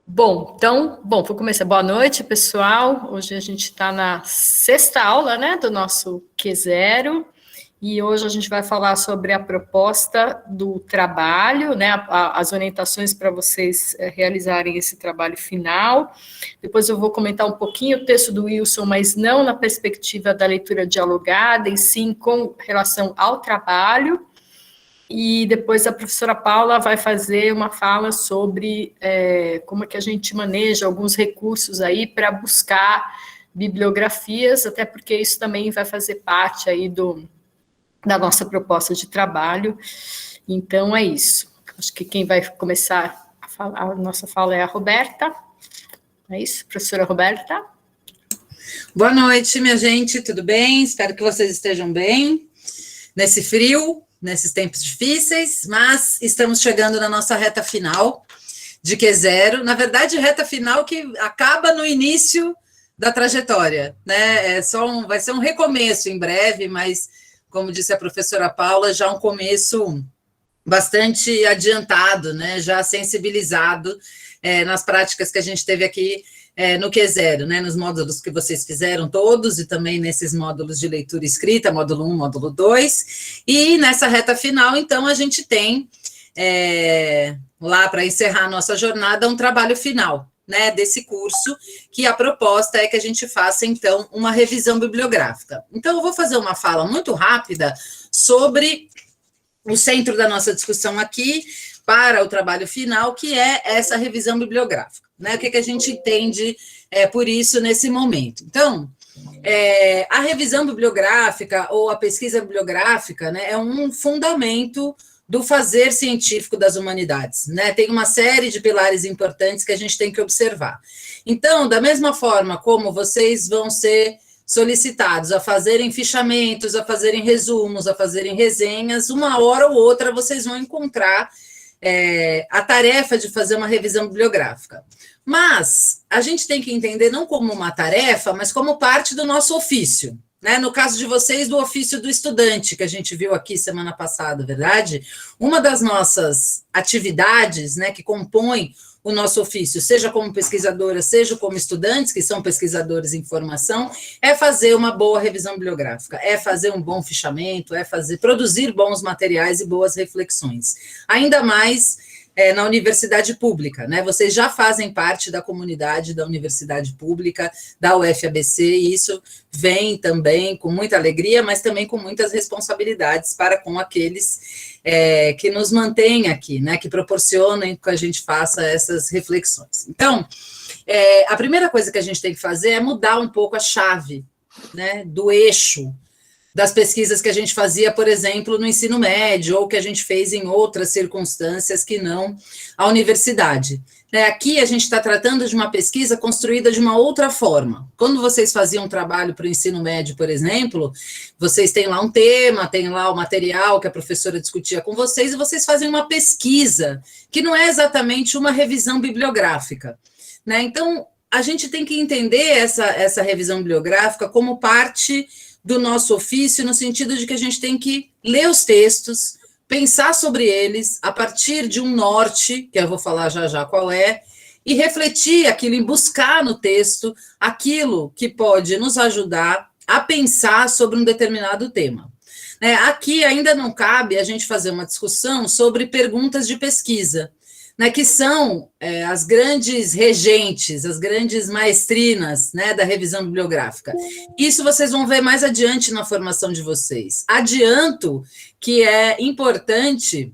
Vou começar. Boa noite, pessoal. Hoje a gente está na sexta aula, né, do nosso Q0, e hoje a gente vai falar sobre a proposta do trabalho, né, as orientações para vocês realizarem esse trabalho final. Depois eu vou comentar um pouquinho o texto do Wilson, mas não na perspectiva da leitura dialogada, e sim com relação ao trabalho. E depois a professora Paula vai fazer uma fala sobre como é que a gente maneja alguns recursos aí para buscar bibliografias, até porque isso também vai fazer parte aí da nossa proposta de trabalho. Então, é isso. Acho que quem vai começar a falar, a nossa fala é a Roberta. É isso, professora Roberta? Boa noite, minha gente, tudo bem? Espero que vocês estejam bem nesse frio, nesses tempos difíceis, mas estamos chegando na nossa reta final de Q0, na verdade, reta final que acaba no início da trajetória, né? Vai ser um recomeço em breve, mas, como disse a professora Paula, já um começo bastante adiantado, né? Já sensibilizado nas práticas que a gente teve aqui no Q0, né, nos módulos que vocês fizeram todos, e também nesses módulos de leitura e escrita, módulo 1, módulo 2, e nessa reta final, então, a gente tem, lá para encerrar a nossa jornada, um trabalho final, né, desse curso, que a proposta é que a gente faça, então, uma revisão bibliográfica. Então, eu vou fazer uma fala muito rápida sobre o centro da nossa discussão aqui, para o trabalho final, que é essa revisão bibliográfica, né? O que a gente entende por isso nesse momento. Então, a revisão bibliográfica ou a pesquisa bibliográfica, né, é um fundamento do fazer científico das humanidades, né? Tem uma série de pilares importantes que a gente tem que observar. Então, da mesma forma como vocês vão ser solicitados a fazerem fichamentos, a fazerem resumos, a fazerem resenhas, uma hora ou outra vocês vão encontrar a tarefa de fazer uma revisão bibliográfica. Mas a gente tem que entender não como uma tarefa, mas como parte do nosso ofício, né? No caso de vocês, do ofício do estudante, que a gente viu aqui semana passada, verdade? Uma das nossas atividades, né, que compõe o nosso ofício, seja como pesquisadora, seja como estudantes, que são pesquisadores em formação, é fazer uma boa revisão bibliográfica, é fazer um bom fichamento, produzir bons materiais e boas reflexões. Ainda mais na universidade pública, né? Vocês já fazem parte da comunidade da universidade pública, da UFABC, e isso vem também com muita alegria, mas também com muitas responsabilidades para com aqueles que nos mantêm aqui, né? Que proporcionam que a gente faça essas reflexões. Então, a primeira coisa que a gente tem que fazer é mudar um pouco a chave, né? Do eixo das pesquisas que a gente fazia, por exemplo, no ensino médio, ou que a gente fez em outras circunstâncias que não a universidade. Aqui a gente está tratando de uma pesquisa construída de uma outra forma. Quando vocês faziam um trabalho para o ensino médio, por exemplo, vocês têm lá um tema, tem lá o material que a professora discutia com vocês, e vocês fazem uma pesquisa, que não é exatamente uma revisão bibliográfica, né? Então, a gente tem que entender essa revisão bibliográfica como parte do nosso ofício, no sentido de que a gente tem que ler os textos, pensar sobre eles, a partir de um norte, que eu vou falar já já qual é, e refletir aquilo, e buscar no texto aquilo que pode nos ajudar a pensar sobre um determinado tema. Aqui ainda não cabe a gente fazer uma discussão sobre perguntas de pesquisa, né, que são as grandes regentes, as grandes maestrinas, né, da revisão bibliográfica. Isso vocês vão ver mais adiante na formação de vocês. Adianto que é importante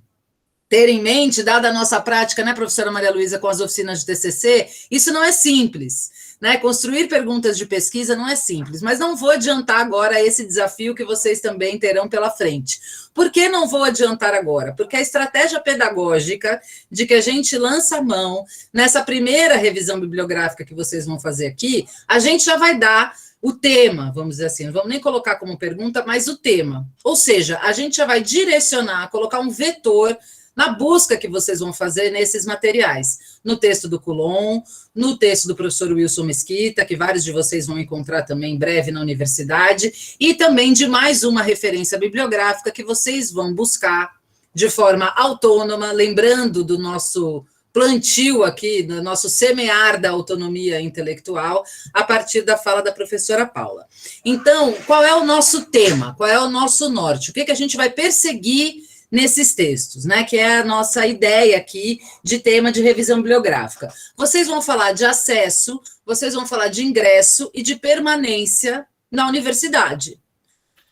ter em mente, dada a nossa prática, né, professora Maria Luísa, com as oficinas de TCC, isso não é simples, né? Construir perguntas de pesquisa não é simples, mas não vou adiantar agora esse desafio que vocês também terão pela frente. Por que não vou adiantar agora? Porque a estratégia pedagógica de que a gente lança a mão nessa primeira revisão bibliográfica que vocês vão fazer aqui, a gente já vai dar o tema, vamos dizer assim, não vamos nem colocar como pergunta, mas o tema. Ou seja, a gente já vai direcionar, colocar um vetor na busca que vocês vão fazer nesses materiais, no texto do Coulon, no texto do professor Wilson Mesquita, que vários de vocês vão encontrar também em breve na universidade, e também de mais uma referência bibliográfica que vocês vão buscar de forma autônoma, lembrando do nosso plantio aqui, no nosso semear da autonomia intelectual, a partir da fala da professora Paula. Então, qual é o nosso tema? Qual é o nosso norte? O que a gente vai perseguir nesses textos, né? Que é a nossa ideia aqui de tema de revisão bibliográfica. Vocês vão falar de acesso, vocês vão falar de ingresso e de permanência na universidade.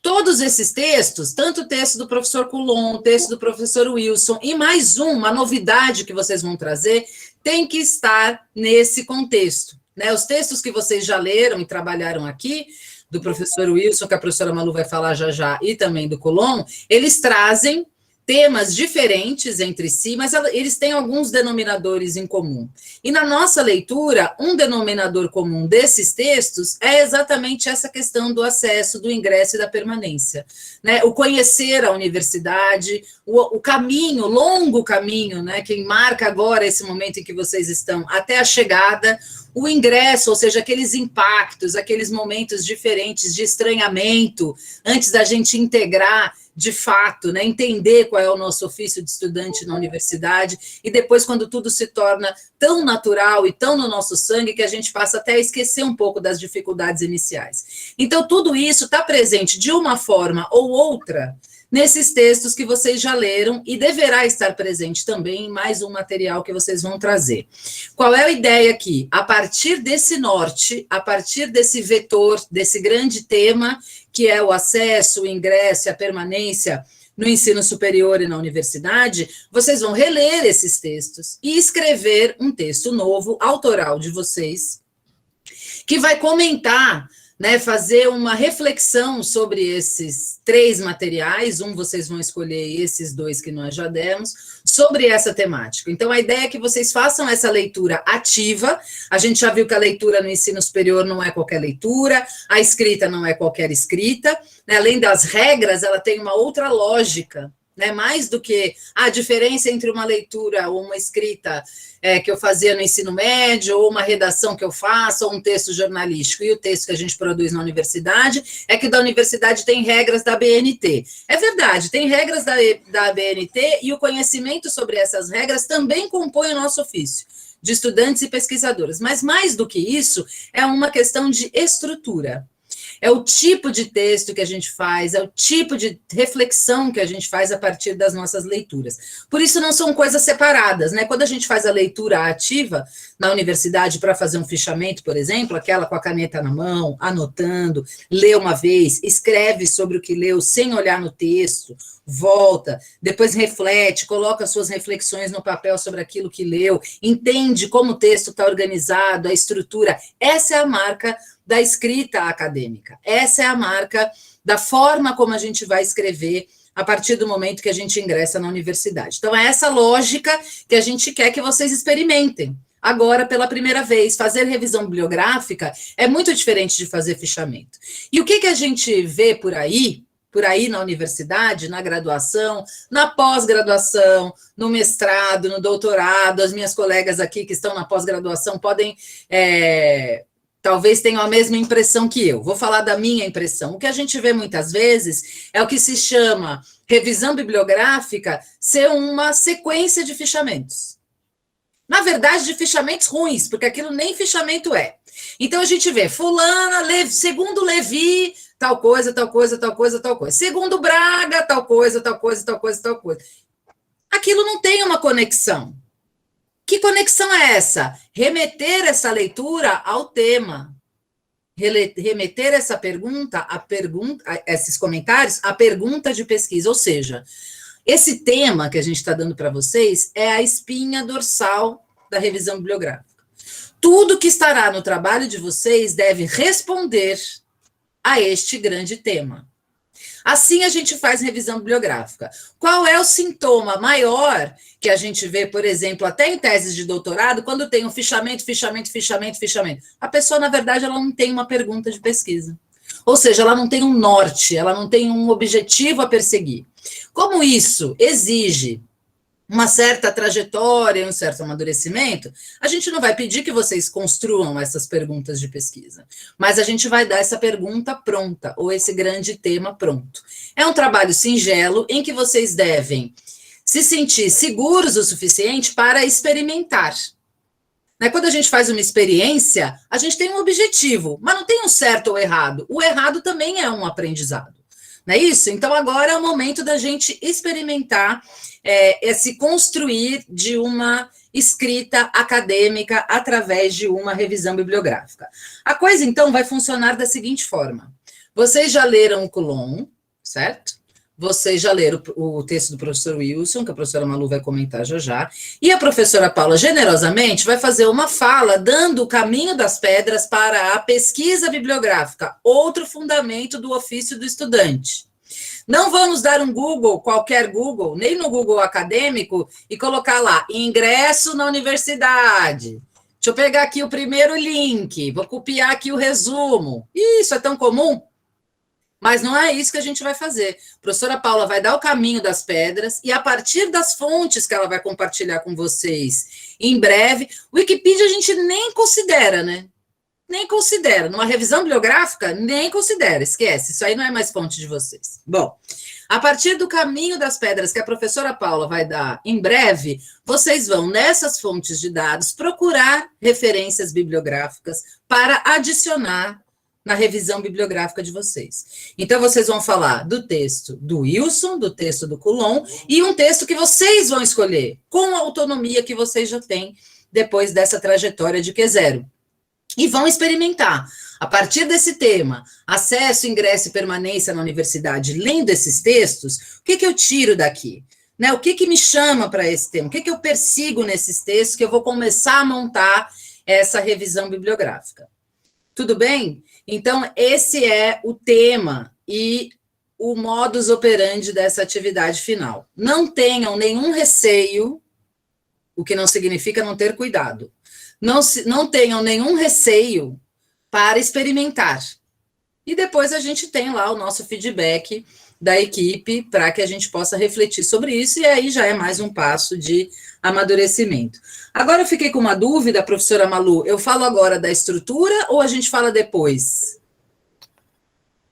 Todos esses textos, tanto o texto do professor Coulon, o texto do professor Wilson, e mais uma novidade que vocês vão trazer, tem que estar nesse contexto, né? Os textos que vocês já leram e trabalharam aqui, do professor Wilson, que a professora Malu vai falar já já, e também do Coulon, eles trazem temas diferentes entre si, mas eles têm alguns denominadores em comum. E na nossa leitura, um denominador comum desses textos é exatamente essa questão do acesso, do ingresso e da permanência, né? O conhecer a universidade, o caminho, longo caminho, né, que marca agora esse momento em que vocês estão, até a chegada, o ingresso, ou seja, aqueles impactos, aqueles momentos diferentes de estranhamento, antes da gente integrar de fato, né, entender qual é o nosso ofício de estudante na universidade, e depois quando tudo se torna tão natural e tão no nosso sangue que a gente passa até a esquecer um pouco das dificuldades iniciais. Então, tudo isso está presente de uma forma ou outra nesses textos que vocês já leram e deverá estar presente também em mais um material que vocês vão trazer. Qual é a ideia aqui? A partir desse norte, a partir desse vetor, desse grande tema, que é o acesso, o ingresso e a permanência no ensino superior e na universidade, vocês vão reler esses textos e escrever um texto novo, autoral de vocês, que vai comentar, né, fazer uma reflexão sobre esses 3 materiais, vocês vão escolher esses 2 que nós já demos, sobre essa temática. Então, a ideia é que vocês façam essa leitura ativa. A gente já viu que a leitura no ensino superior não é qualquer leitura, a escrita não é qualquer escrita, né? Além das regras, ela tem uma outra lógica, né? Mais do que a diferença entre uma leitura ou uma escrita que eu fazia no ensino médio, ou uma redação que eu faço, ou um texto jornalístico, e o texto que a gente produz na universidade, é que da universidade tem regras da BNT. É verdade, tem regras da BNT, e o conhecimento sobre essas regras também compõe o nosso ofício de estudantes e pesquisadores. Mas mais do que isso, é uma questão de estrutura. É o tipo de texto que a gente faz, é o tipo de reflexão que a gente faz a partir das nossas leituras. Por isso, não são coisas separadas, né? Quando a gente faz a leitura ativa na universidade para fazer um fichamento, por exemplo, aquela com a caneta na mão, anotando, lê uma vez, escreve sobre o que leu sem olhar no texto, volta, depois reflete, coloca suas reflexões no papel sobre aquilo que leu, entende como o texto está organizado, a estrutura. Essa é a marca da escrita acadêmica. Essa é a marca da forma como a gente vai escrever a partir do momento que a gente ingressa na universidade. Então, é essa lógica que a gente quer que vocês experimentem. Agora, pela primeira vez, fazer revisão bibliográfica é muito diferente de fazer fichamento. E o que a gente vê por aí na universidade, na graduação, na pós-graduação, no mestrado, no doutorado, as minhas colegas aqui que estão na pós-graduação podem... talvez tenham a mesma impressão que eu. Vou falar da minha impressão. O que a gente vê muitas vezes é o que se chama revisão bibliográfica ser uma sequência de fichamentos. Na verdade, de fichamentos ruins, porque aquilo nem fichamento é. Então, a gente vê fulana, segundo Levi, tal coisa, tal coisa, tal coisa, tal coisa. Segundo Braga, tal coisa, tal coisa, tal coisa, tal coisa. Aquilo não tem uma conexão. Que conexão é essa? Remeter essa leitura ao tema. Remeter essa pergunta, esses comentários, à pergunta de pesquisa. Ou seja, esse tema que a gente está dando para vocês é a espinha dorsal da revisão bibliográfica. Tudo que estará no trabalho de vocês deve responder a este grande tema. Assim a gente faz revisão bibliográfica. Qual é o sintoma maior que a gente vê, por exemplo, até em teses de doutorado, quando tem um fichamento? A pessoa, na verdade, ela não tem uma pergunta de pesquisa. Ou seja, ela não tem um norte, ela não tem um objetivo a perseguir. Como isso exige uma certa trajetória, um certo amadurecimento, a gente não vai pedir que vocês construam essas perguntas de pesquisa, mas a gente vai dar essa pergunta pronta, ou esse grande tema pronto. É um trabalho singelo em que vocês devem se sentir seguros o suficiente para experimentar. Né? Quando a gente faz uma experiência, a gente tem um objetivo, mas não tem um certo ou errado. O errado também é um aprendizado. Não é isso? Então, agora é o momento da gente experimentar esse construir de uma escrita acadêmica através de uma revisão bibliográfica. A coisa, então, vai funcionar da seguinte forma. Vocês já leram o Coulon, certo? Vocês já leram o texto do professor Wilson, que a professora Malu vai comentar já já, e a professora Paula, generosamente, vai fazer uma fala dando o caminho das pedras para a pesquisa bibliográfica, outro fundamento do ofício do estudante. Não vamos dar um Google, qualquer Google, nem no Google acadêmico, e colocar lá, ingresso na universidade. Deixa eu pegar aqui o primeiro link, vou copiar aqui o resumo. Isso é tão comum? Mas não é isso que a gente vai fazer. A professora Paula vai dar o caminho das pedras e a partir das fontes que ela vai compartilhar com vocês em breve, o Wikipedia a gente nem considera, né? Nem considera. Numa revisão bibliográfica, nem considera. Esquece, isso aí não é mais fonte de vocês. Bom, a partir do caminho das pedras que a professora Paula vai dar em breve, vocês vão, nessas fontes de dados, procurar referências bibliográficas para adicionar na revisão bibliográfica de vocês. Então, vocês vão falar do texto do Wilson, do texto do Coulon, e um texto que vocês vão escolher, com a autonomia que vocês já têm depois dessa trajetória de Q0. E vão experimentar. A partir desse tema, acesso, ingresso e permanência na universidade, lendo esses textos, o que eu tiro daqui? Né? O que me chama para esse tema? O que eu persigo nesses textos que eu vou começar a montar essa revisão bibliográfica? Tudo bem? Então, esse é o tema e o modus operandi dessa atividade final. Não tenham nenhum receio, o que não significa não ter cuidado. Não tenham nenhum receio para experimentar. E depois a gente tem lá o nosso feedback da equipe para que a gente possa refletir sobre isso, e aí já é mais um passo de amadurecimento. Agora eu fiquei com uma dúvida, professora Malu, eu falo agora da estrutura ou a gente fala depois?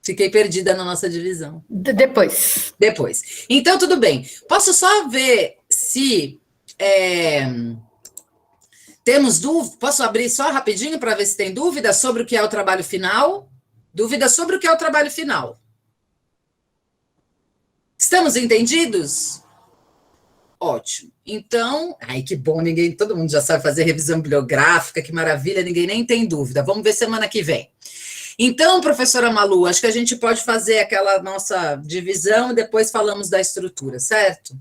Fiquei perdida na nossa divisão. Depois. Depois. Então, tudo bem. Posso só ver se temos dúvida? Posso abrir só rapidinho para ver se tem dúvida sobre o que é o trabalho final? Dúvida sobre o que é o trabalho final. Estamos entendidos? Ótimo. Então, ai, que bom, todo mundo já sabe fazer revisão bibliográfica, que maravilha, ninguém nem tem dúvida. Vamos ver semana que vem. Então, professora Malu, acho que a gente pode fazer aquela nossa divisão e depois falamos da estrutura, certo?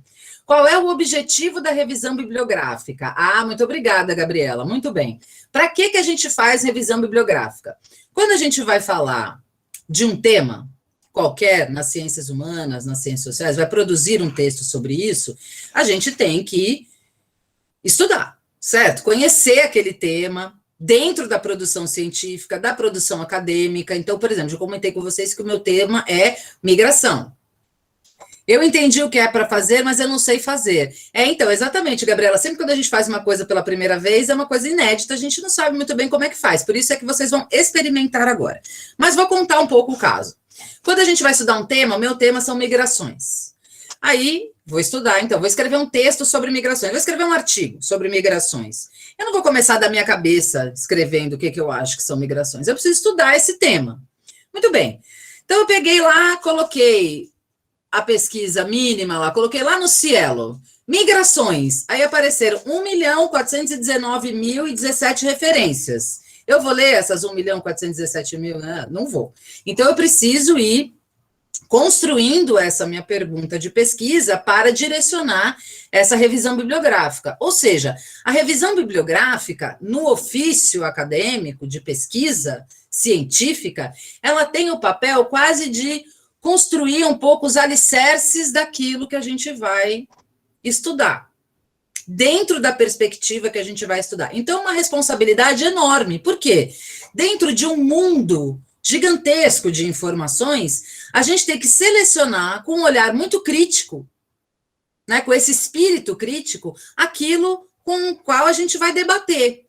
Qual é o objetivo da revisão bibliográfica? Ah, muito obrigada, Gabriela, muito bem. Para que a gente faz revisão bibliográfica? Quando a gente vai falar de um tema qualquer, nas ciências humanas, nas ciências sociais, vai produzir um texto sobre isso, a gente tem que estudar, certo? Conhecer aquele tema dentro da produção científica, da produção acadêmica. Então, por exemplo, eu comentei com vocês que o meu tema é migração. Eu entendi o que é para fazer, mas eu não sei fazer. Então, exatamente, Gabriela, sempre quando a gente faz uma coisa pela primeira vez, é uma coisa inédita, a gente não sabe muito bem como é que faz, por isso é que vocês vão experimentar agora. Mas vou contar um pouco o caso. Quando a gente vai estudar um tema, meu tema são migrações. Aí, vou estudar, então, vou escrever um texto sobre migrações, vou escrever um artigo sobre migrações. Eu não vou começar da minha cabeça escrevendo o que eu acho que são migrações, eu preciso estudar esse tema. Muito bem. Então, eu peguei lá, coloquei a pesquisa mínima lá, coloquei lá no Cielo, migrações, aí apareceram 1.419.017 referências. Eu vou ler essas 1.417.000? Né? Não vou. Então, eu preciso ir construindo essa minha pergunta de pesquisa para direcionar essa revisão bibliográfica. Ou seja, a revisão bibliográfica, no ofício acadêmico de pesquisa científica, ela tem o papel quase de construir um pouco os alicerces daquilo que a gente vai estudar, dentro da perspectiva que a gente vai estudar. Então, uma responsabilidade enorme. Por quê? Dentro de um mundo gigantesco de informações, a gente tem que selecionar com um olhar muito crítico, né, com esse espírito crítico, aquilo com o qual a gente vai debater.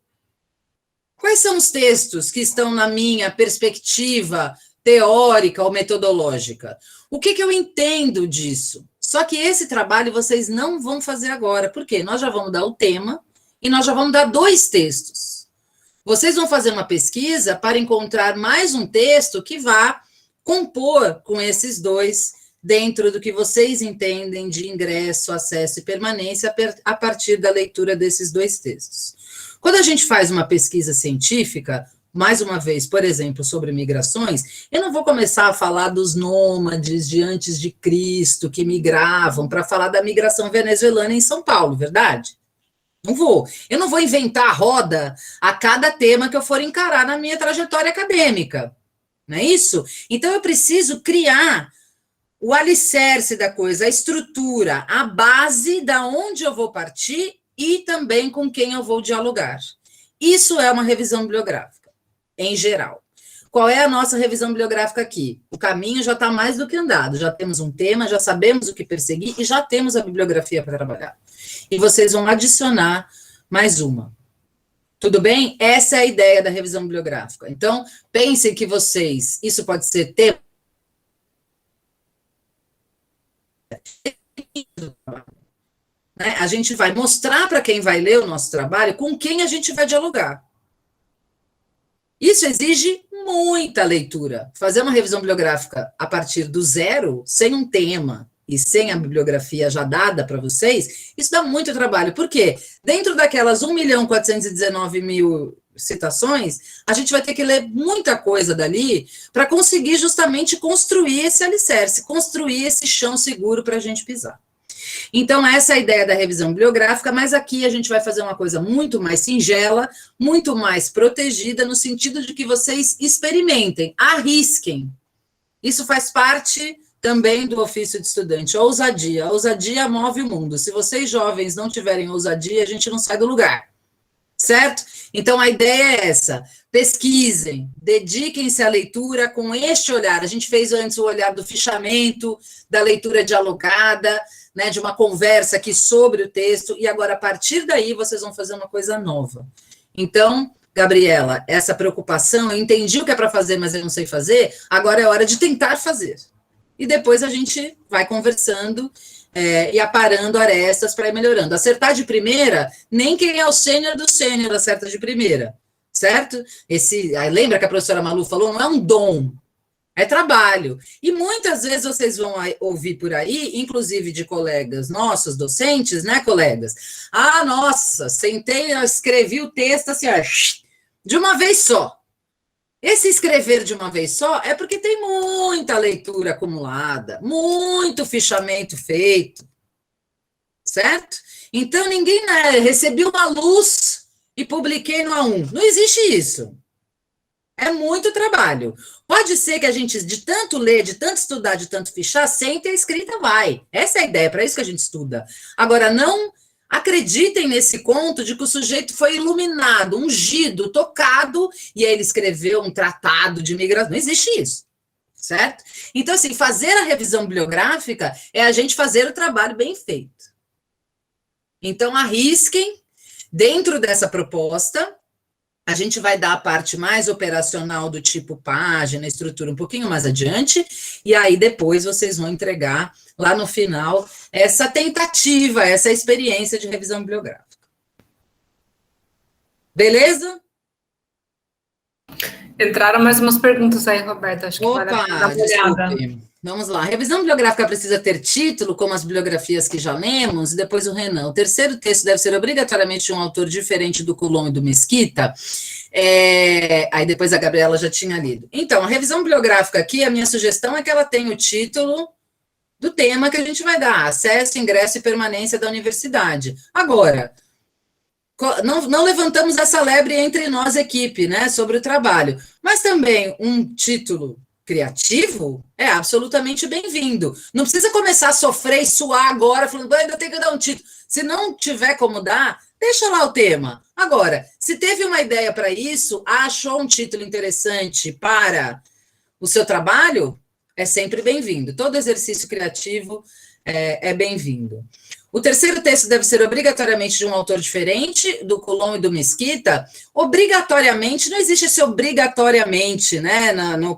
Quais são os textos que estão na minha perspectiva teórica ou metodológica? O que eu entendo disso? Só que esse trabalho vocês não vão fazer agora. Por quê? Nós já vamos dar o tema e nós já vamos dar 2 textos. Vocês vão fazer uma pesquisa para encontrar mais um texto que vá compor com esses 2 dentro do que vocês entendem de ingresso, acesso e permanência a partir da leitura desses 2 textos. Quando a gente faz uma pesquisa científica, mais uma vez, por exemplo, sobre migrações, eu não vou começar a falar dos nômades de antes de Cristo que migravam para falar da migração venezuelana em São Paulo, verdade? Não vou. Eu não vou inventar a roda a cada tema que eu for encarar na minha trajetória acadêmica. Não é isso? Então, eu preciso criar o alicerce da coisa, a estrutura, a base da onde eu vou partir e também com quem eu vou dialogar. Isso é uma revisão bibliográfica, em geral. Qual é a nossa revisão bibliográfica aqui? O caminho já está mais do que andado, já temos um tema, já sabemos o que perseguir e já temos a bibliografia para trabalhar. E vocês vão adicionar mais uma. Tudo bem? Essa é a ideia da revisão bibliográfica. Então, pensem que vocês, isso pode ser tema. Né? A gente vai mostrar para quem vai ler o nosso trabalho com quem a gente vai dialogar. Isso exige muita leitura. Fazer uma revisão bibliográfica a partir do zero, sem um tema e sem a bibliografia já dada para vocês, isso dá muito trabalho. Por quê? Dentro daquelas 1.419.000 citações, a gente vai ter que ler muita coisa dali para conseguir justamente construir esse alicerce, construir esse chão seguro para a gente pisar. Então, essa é a ideia da revisão bibliográfica, mas aqui a gente vai fazer uma coisa muito mais singela, muito mais protegida, no sentido de que vocês experimentem, arrisquem. Isso faz parte também do ofício de estudante. A ousadia move o mundo. Se vocês jovens não tiverem ousadia, a gente não sai do lugar. Certo? Então, a ideia é essa. Pesquisem, dediquem-se à leitura com este olhar. A gente fez antes o olhar do fichamento, da leitura dialogada, né, de uma conversa aqui sobre o texto, e agora, a partir daí, vocês vão fazer uma coisa nova. Então, Gabriela, essa preocupação, eu entendi o que é para fazer, mas eu não sei fazer, agora é hora de tentar fazer. E depois a gente vai conversando e aparando arestas para ir melhorando. Acertar de primeira, nem quem é o sênior do sênior acerta de primeira, certo? Lembra que a professora Malu falou? Não é um dom, é trabalho. E muitas vezes vocês vão ouvir por aí, inclusive de colegas nossos, docentes, né, colegas? Ah, nossa, sentei, escrevi o texto assim, ó, de uma vez só. Esse escrever de uma vez só é porque tem muita leitura acumulada, muito fichamento feito, certo? Então, ninguém recebi uma luz e publiquei no A1. Não existe isso. É muito trabalho. Pode ser que a gente, de tanto ler, de tanto estudar, de tanto fichar, sente a escrita vai. Essa é a ideia, para isso que a gente estuda. Agora, não acreditem nesse conto de que o sujeito foi iluminado, ungido, tocado, e aí ele escreveu um tratado de imigração. Não existe isso, certo? Então, assim, fazer a revisão bibliográfica é a gente fazer o trabalho bem feito. Então, arrisquem, dentro dessa proposta, a gente vai dar a parte mais operacional do tipo página, estrutura um pouquinho mais adiante, e aí depois vocês vão entregar lá no final essa tentativa, essa experiência de revisão bibliográfica. Beleza? Entraram mais umas perguntas aí, Roberta. Acho que vale a pena dar uma olhada. Vamos lá. A revisão bibliográfica precisa ter título, como as bibliografias que já lemos, e depois o Renan. O terceiro texto deve ser obrigatoriamente de um autor diferente do Coulon e do Mesquita. Aí depois a Gabriela já tinha lido. Então, a revisão bibliográfica aqui, a minha sugestão é que ela tenha o título do tema que a gente vai dar, acesso, ingresso e permanência da universidade. Agora, não levantamos essa lebre entre nós, equipe, né, sobre o trabalho, mas também um título criativo é absolutamente bem-vindo. Não precisa começar a sofrer e suar agora, falando, ainda tem que dar um título. Se não tiver como dar, deixa lá o tema. Agora, se teve uma ideia para isso, achou um título interessante para o seu trabalho, é sempre bem-vindo. Todo exercício criativo é bem-vindo. O terceiro texto deve ser obrigatoriamente de um autor diferente, do Coulon e do Mesquita. Obrigatoriamente, não existe esse obrigatoriamente, né,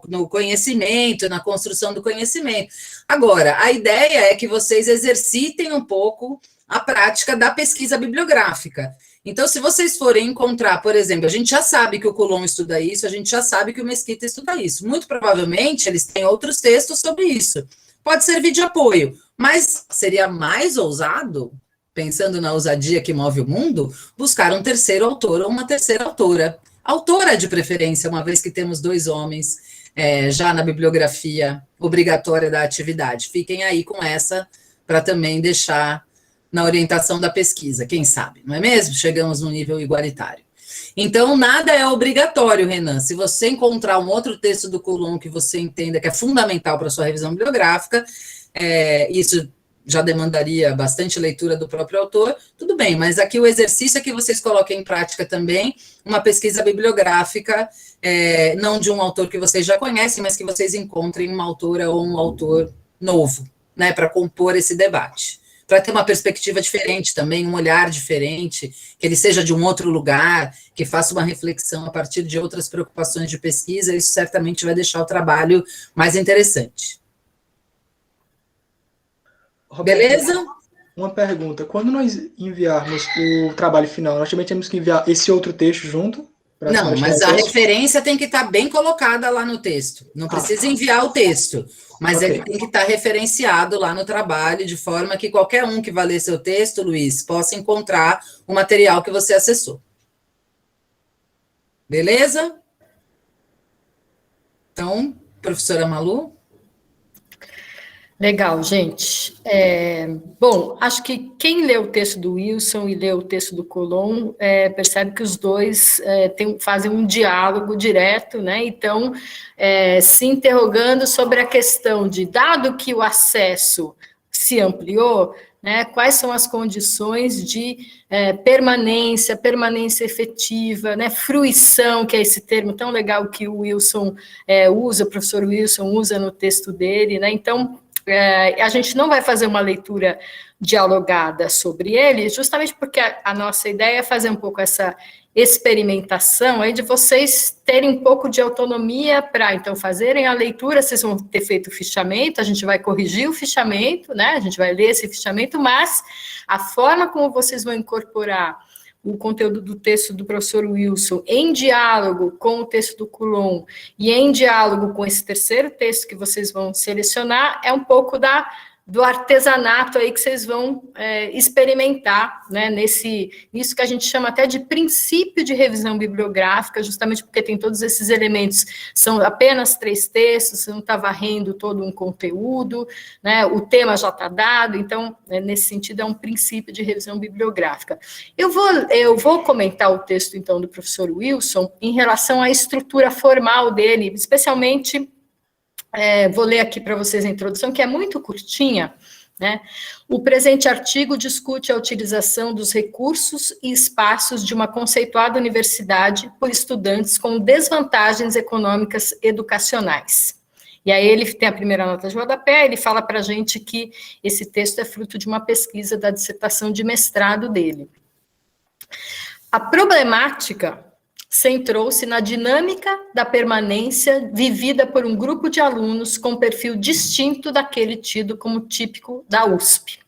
no conhecimento, na construção do conhecimento. Agora, a ideia é que vocês exercitem um pouco a prática da pesquisa bibliográfica. Então, se vocês forem encontrar, por exemplo, a gente já sabe que o Coulon estuda isso, a gente já sabe que o Mesquita estuda isso. Muito provavelmente, eles têm outros textos sobre isso. Pode servir de apoio, mas seria mais ousado, pensando na ousadia que move o mundo, buscar um terceiro autor ou uma terceira autora. Autora de preferência, uma vez que temos 2 homens já na bibliografia obrigatória da atividade. Fiquem aí com essa, para também deixar na orientação da pesquisa, quem sabe, não é mesmo? Chegamos num nível igualitário. Então, nada é obrigatório, Renan. Se você encontrar um outro texto do Coulon que você entenda que é fundamental para a sua revisão bibliográfica, isso já demandaria bastante leitura do próprio autor, tudo bem, mas aqui o exercício é que vocês coloquem em prática também uma pesquisa bibliográfica, não de um autor que vocês já conhecem, mas que vocês encontrem uma autora ou um autor novo, né, para compor esse debate. Para ter uma perspectiva diferente também, um olhar diferente, que ele seja de um outro lugar, que faça uma reflexão a partir de outras preocupações de pesquisa, isso certamente vai deixar o trabalho mais interessante. Roberto, beleza? Uma pergunta. Quando nós enviarmos o trabalho final, nós também temos que enviar esse outro texto junto? Não, mas a referência tem que estar bem colocada lá no texto. Não precisa enviar o texto, mas ele tem que estar referenciado lá no trabalho, de forma que qualquer um que vá ler seu texto, Luiz, possa encontrar o material que você acessou. Beleza? Então, professora Malu? Legal, gente. Bom, acho que quem lê o texto do Wilson e lê o texto do Coulon percebe que os dois fazem um diálogo direto, né? Então, se interrogando sobre a questão de, dado que o acesso se ampliou, né, quais são as condições de permanência efetiva, né, fruição, que é esse termo tão legal que o Wilson usa, o professor Wilson usa no texto dele, né? Então, a gente não vai fazer uma leitura dialogada sobre ele, justamente porque a nossa ideia é fazer um pouco essa experimentação aí de vocês terem um pouco de autonomia para, então, fazerem a leitura. Vocês vão ter feito o fichamento, a gente vai corrigir o fichamento, né? A gente vai ler esse fichamento, mas a forma como vocês vão incorporar o conteúdo do texto do professor Wilson em diálogo com o texto do Coulon e em diálogo com esse terceiro texto que vocês vão selecionar é um pouco do artesanato aí que vocês vão experimentar, né, nisso que a gente chama até de princípio de revisão bibliográfica, justamente porque tem todos esses elementos, são apenas 3 textos, você não está varrendo todo um conteúdo, né, o tema já está dado, então, nesse sentido, é um princípio de revisão bibliográfica. Eu vou comentar o texto, então, do professor Wilson em relação à estrutura formal dele, especialmente... vou ler aqui para vocês a introdução, que é muito curtinha, né? O presente artigo discute a utilização dos recursos e espaços de uma conceituada universidade por estudantes com desvantagens econômicas educacionais. E aí ele tem a primeira nota de rodapé, ele fala para a gente que esse texto é fruto de uma pesquisa da dissertação de mestrado dele. A problemática centrou-se na dinâmica da permanência vivida por um grupo de alunos com perfil distinto daquele tido como típico da USP.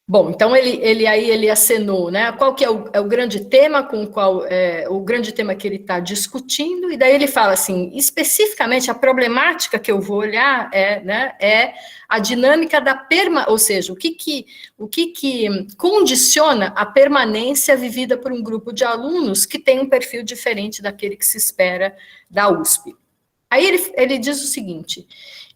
Bom, então ele acenou, né? Qual que é o grande tema com o qual o grande tema que ele está discutindo, e daí ele fala assim, especificamente a problemática que eu vou olhar é a dinâmica da ou seja, o que condiciona a permanência vivida por um grupo de alunos que tem um perfil diferente daquele que se espera da USP. Aí ele diz o seguinte: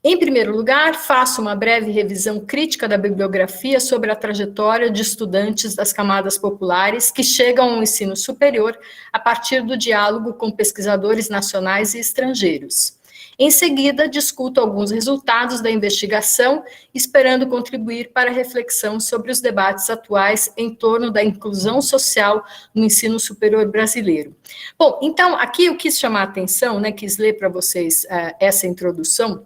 em primeiro lugar, faço uma breve revisão crítica da bibliografia sobre a trajetória de estudantes das camadas populares que chegam ao ensino superior a partir do diálogo com pesquisadores nacionais e estrangeiros. Em seguida, discuto alguns resultados da investigação, esperando contribuir para a reflexão sobre os debates atuais em torno da inclusão social no ensino superior brasileiro. Bom, então, aqui eu quis chamar a atenção, né, quis ler para vocês essa introdução,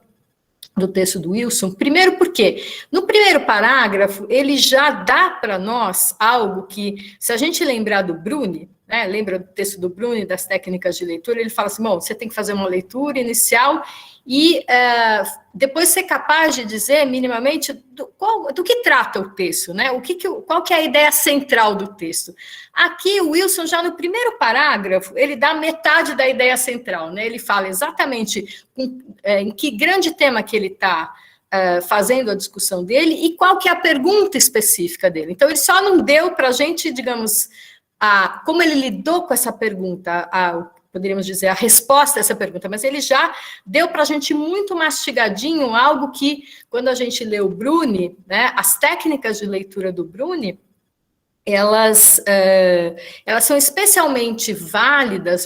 do texto do Wilson, primeiro porque no primeiro parágrafo ele já dá para nós algo que, se a gente lembrar do Bruni, né, lembra do texto do Bruni, das técnicas de leitura, ele fala assim, bom, você tem que fazer uma leitura inicial e depois ser capaz de dizer minimamente do que trata o texto, né? Qual que é a ideia central do texto. Aqui o Wilson, já no primeiro parágrafo, ele dá metade da ideia central, né? Ele fala exatamente em que grande tema que ele está fazendo a discussão dele e qual que é a pergunta específica dele. Então, ele só não deu para a gente, digamos, como ele lidou com essa pergunta, poderíamos dizer, a resposta a essa pergunta, mas ele já deu para a gente muito mastigadinho algo que, quando a gente lê o Bruni, né, as técnicas de leitura do Bruni, elas são especialmente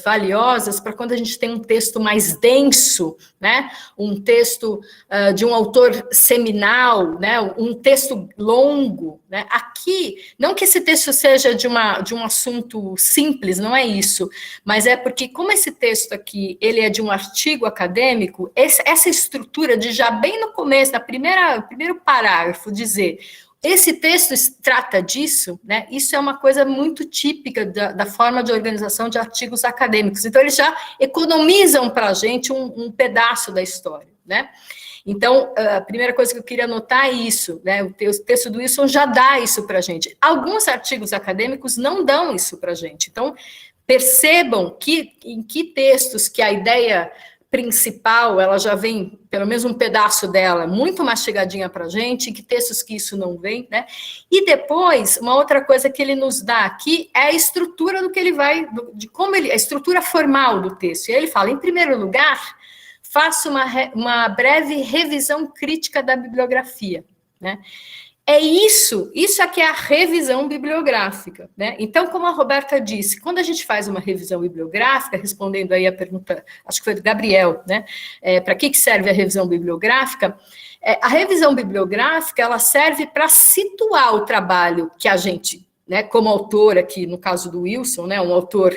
valiosas para quando a gente tem um texto mais denso, né? Um texto de um autor seminal, né? Um texto longo, né? Aqui, não que esse texto seja de um assunto simples, não é isso, mas é porque, como esse texto aqui, ele é de um artigo acadêmico, essa estrutura de já bem no começo, primeiro parágrafo, dizer... Esse texto trata disso, né? Isso é uma coisa muito típica da forma de organização de artigos acadêmicos. Então, eles já economizam para a gente um pedaço da história, né? Então, a primeira coisa que eu queria notar é isso, né? O texto do Wilson já dá isso para a gente. Alguns artigos acadêmicos não dão isso para a gente. Então, percebam em que textos que a ideia principal, ela já vem, pelo menos um pedaço dela, muito mastigadinha para a gente, que textos que isso não vem, né? E depois, uma outra coisa que ele nos dá aqui é a estrutura do que ele vai, a estrutura formal do texto. E ele fala, em primeiro lugar, faça uma breve revisão crítica da bibliografia, né? É isso aqui é a revisão bibliográfica, né? Então, como a Roberta disse, quando a gente faz uma revisão bibliográfica, respondendo aí a pergunta, acho que foi do Gabriel, né? Para que serve a revisão bibliográfica? A revisão bibliográfica, ela serve para situar o trabalho que a gente, né, como autor aqui, no caso do Wilson, né, um autor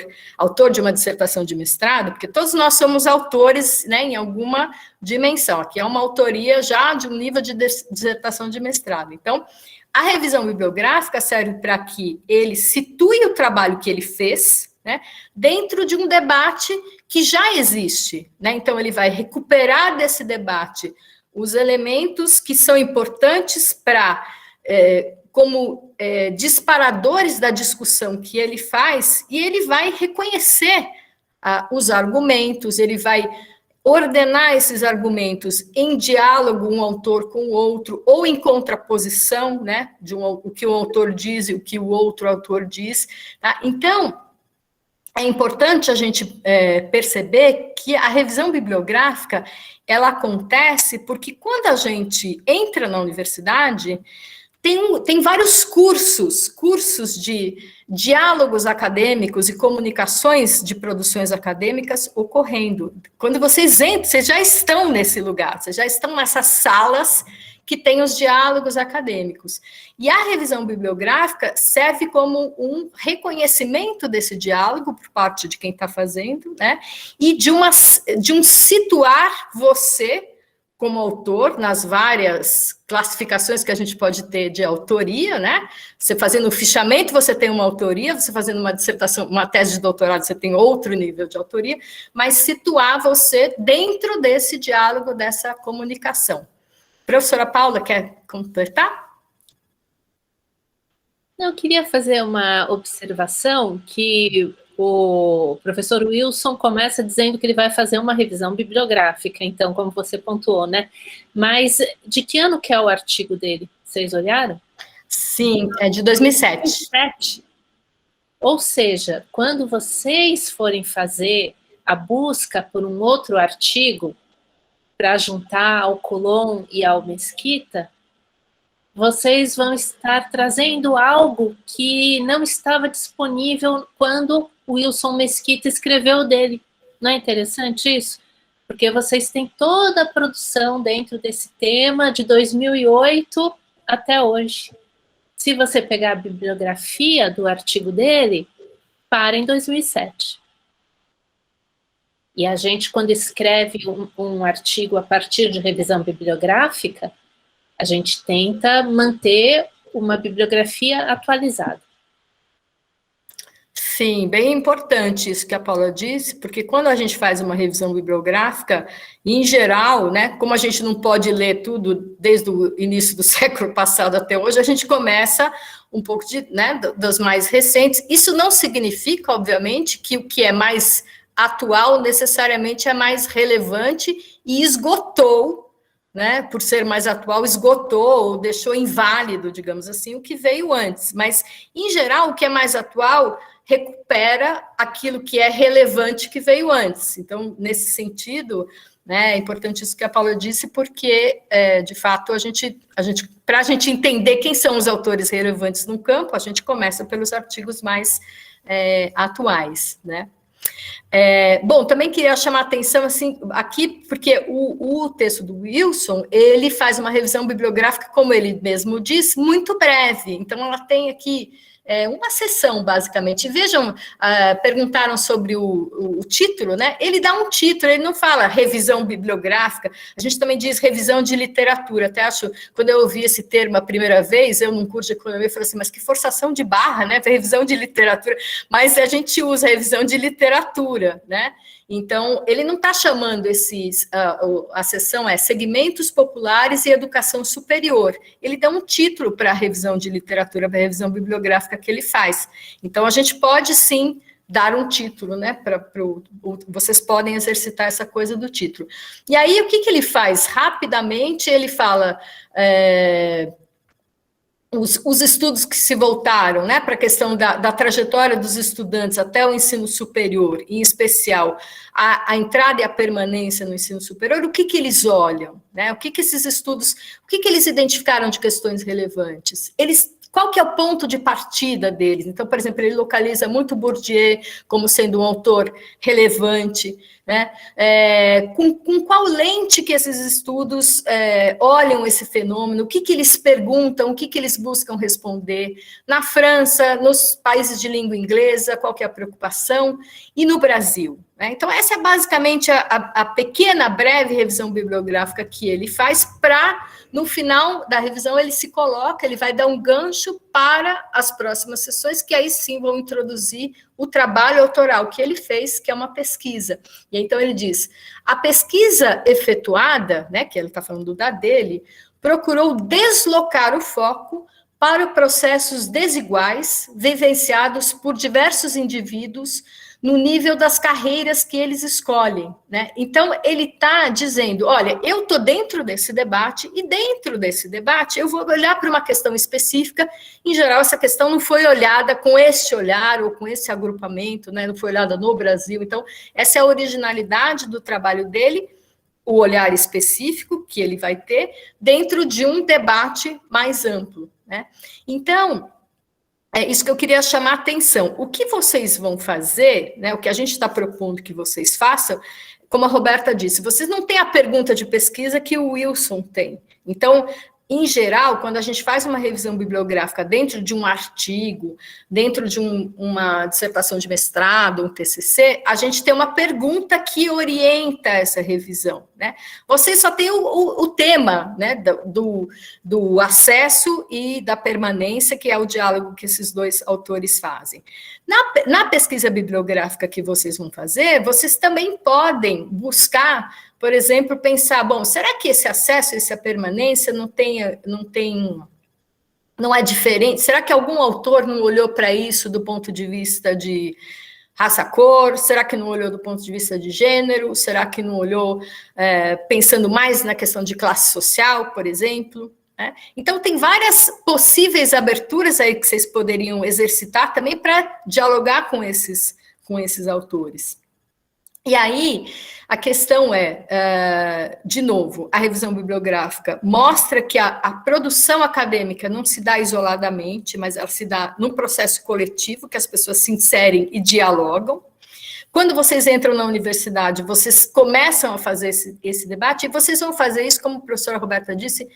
de uma dissertação de mestrado, porque todos nós somos autores, né, em alguma dimensão. Aqui é uma autoria já de um nível de dissertação de mestrado. Então, a revisão bibliográfica serve para que ele situe o trabalho que ele fez, né, dentro de um debate que já existe, né? Então, ele vai recuperar desse debate os elementos que são importantes para... como disparadores da discussão que ele faz, e ele vai reconhecer os argumentos, ele vai ordenar esses argumentos em diálogo um autor com o outro, ou em contraposição, né, o que o autor diz e o que o outro autor diz. Tá? Então, é importante a gente perceber que a revisão bibliográfica, ela acontece porque quando a gente entra na universidade... Tem vários cursos de diálogos acadêmicos e comunicações de produções acadêmicas ocorrendo. Quando vocês entram, vocês já estão nesse lugar, vocês já estão nessas salas que tem os diálogos acadêmicos. E a revisão bibliográfica serve como um reconhecimento desse diálogo por parte de quem está fazendo, né? E de um situar você como autor, nas várias classificações que a gente pode ter de autoria, né? Você fazendo um fichamento, você tem uma autoria, você fazendo uma dissertação, uma tese de doutorado, você tem outro nível de autoria, mas situar você dentro desse diálogo, dessa comunicação. Professora Paula, quer completar? Eu queria fazer uma observação que o professor Wilson começa dizendo que ele vai fazer uma revisão bibliográfica, então, como você pontuou, né? Mas de que ano que é o artigo dele? Vocês olharam? Sim, é de 2007. 2007. Ou seja, quando vocês forem fazer a busca por um outro artigo para juntar ao Colomb e ao Mesquita, vocês vão estar trazendo algo que não estava disponível quando o Wilson Mesquita escreveu dele. Não é interessante isso? Porque vocês têm toda a produção dentro desse tema de 2008 até hoje. Se você pegar a bibliografia do artigo dele, para em 2007. E a gente, quando escreve um artigo a partir de revisão bibliográfica, a gente tenta manter uma bibliografia atualizada. Sim, bem importante isso que a Paula disse, porque quando a gente faz uma revisão bibliográfica, em geral, né, como a gente não pode ler tudo desde o início do século passado até hoje, a gente começa um pouco dos mais recentes. Isso não significa, obviamente, que o que é mais atual necessariamente é mais relevante e esgotou, né, por ser mais atual, esgotou ou deixou inválido, digamos assim, o que veio antes. Mas, em geral, o que é mais atual recupera aquilo que é relevante que veio antes. Então, nesse sentido, né, é importante isso que a Paula disse, porque, de fato, para a gente entender quem são os autores relevantes no campo, a gente começa pelos artigos mais atuais, né? Bom, também queria chamar a atenção, assim, aqui, porque o texto do Wilson, ele faz uma revisão bibliográfica, como ele mesmo diz, muito breve. Então, ela tem aqui uma seção, basicamente. Vejam, perguntaram sobre o título, né? Ele dá um título, ele não fala revisão bibliográfica, a gente também diz revisão de literatura. Até acho, quando eu ouvi esse termo a primeira vez, eu num curso de economia, eu falei assim, mas que forçação de barra, né? Revisão de literatura, mas a gente usa revisão de literatura, né? Então, ele não está chamando a seção segmentos populares e educação superior. Ele dá um título para a revisão de literatura, para a revisão bibliográfica que ele faz. Então, a gente pode, sim, dar um título, né? Vocês podem exercitar essa coisa do título. E aí, o que ele faz? Rapidamente, ele fala... Os estudos que se voltaram, né, para a questão da trajetória dos estudantes até o ensino superior, em especial a entrada e a permanência no ensino superior, o que eles olham, né, o que esses estudos, o que eles identificaram de questões relevantes? Qual que é o ponto de partida deles? Então, por exemplo, ele localiza muito Bourdieu como sendo um autor relevante, né? Com qual lente que esses estudos olham esse fenômeno, o que eles perguntam, o que eles buscam responder. Na França, nos países de língua inglesa, qual que é a preocupação? E no Brasil? Né? Então, essa é basicamente a pequena, breve revisão bibliográfica que ele faz para, no final da revisão, ele se coloca, ele vai dar um gancho para as próximas sessões, que aí sim vão introduzir o trabalho autoral que ele fez, que é uma pesquisa. E então ele diz, a pesquisa efetuada, né, que ele está falando da dele, procurou deslocar o foco para processos desiguais, vivenciados por diversos indivíduos, no nível das carreiras que eles escolhem, né? Então, ele está dizendo, olha, eu estou dentro desse debate, e dentro desse debate eu vou olhar para uma questão específica. Em geral, essa questão não foi olhada com esse olhar, ou com esse agrupamento, né? Não foi olhada no Brasil. Então, essa é a originalidade do trabalho dele, o olhar específico que ele vai ter, dentro de um debate mais amplo, né? Então... é isso que eu queria chamar a atenção. O que vocês vão fazer, né, o que a gente está propondo que vocês façam, como a Roberta disse, vocês não têm a pergunta de pesquisa que o Wilson tem. Então, em geral, quando a gente faz uma revisão bibliográfica dentro de um artigo, dentro de uma dissertação de mestrado, um TCC, a gente tem uma pergunta que orienta essa revisão, né? Vocês só têm o tema, né, do acesso e da permanência, que é o diálogo que esses dois autores fazem. Na pesquisa bibliográfica que vocês vão fazer, vocês também podem buscar, por exemplo, pensar, bom, será que esse acesso, essa permanência não é diferente? Será que algum autor não olhou para isso do ponto de vista de raça-cor? Será que não olhou do ponto de vista de gênero? Será que não olhou pensando mais na questão de classe social, por exemplo? Né? Então, tem várias possíveis aberturas aí que vocês poderiam exercitar também para dialogar com esses autores. E aí, a questão de novo, a revisão bibliográfica mostra que a produção acadêmica não se dá isoladamente, mas ela se dá num processo coletivo, que as pessoas se inserem e dialogam. Quando vocês entram na universidade, vocês começam a fazer esse debate, e vocês vão fazer isso, como a professora Roberta disse,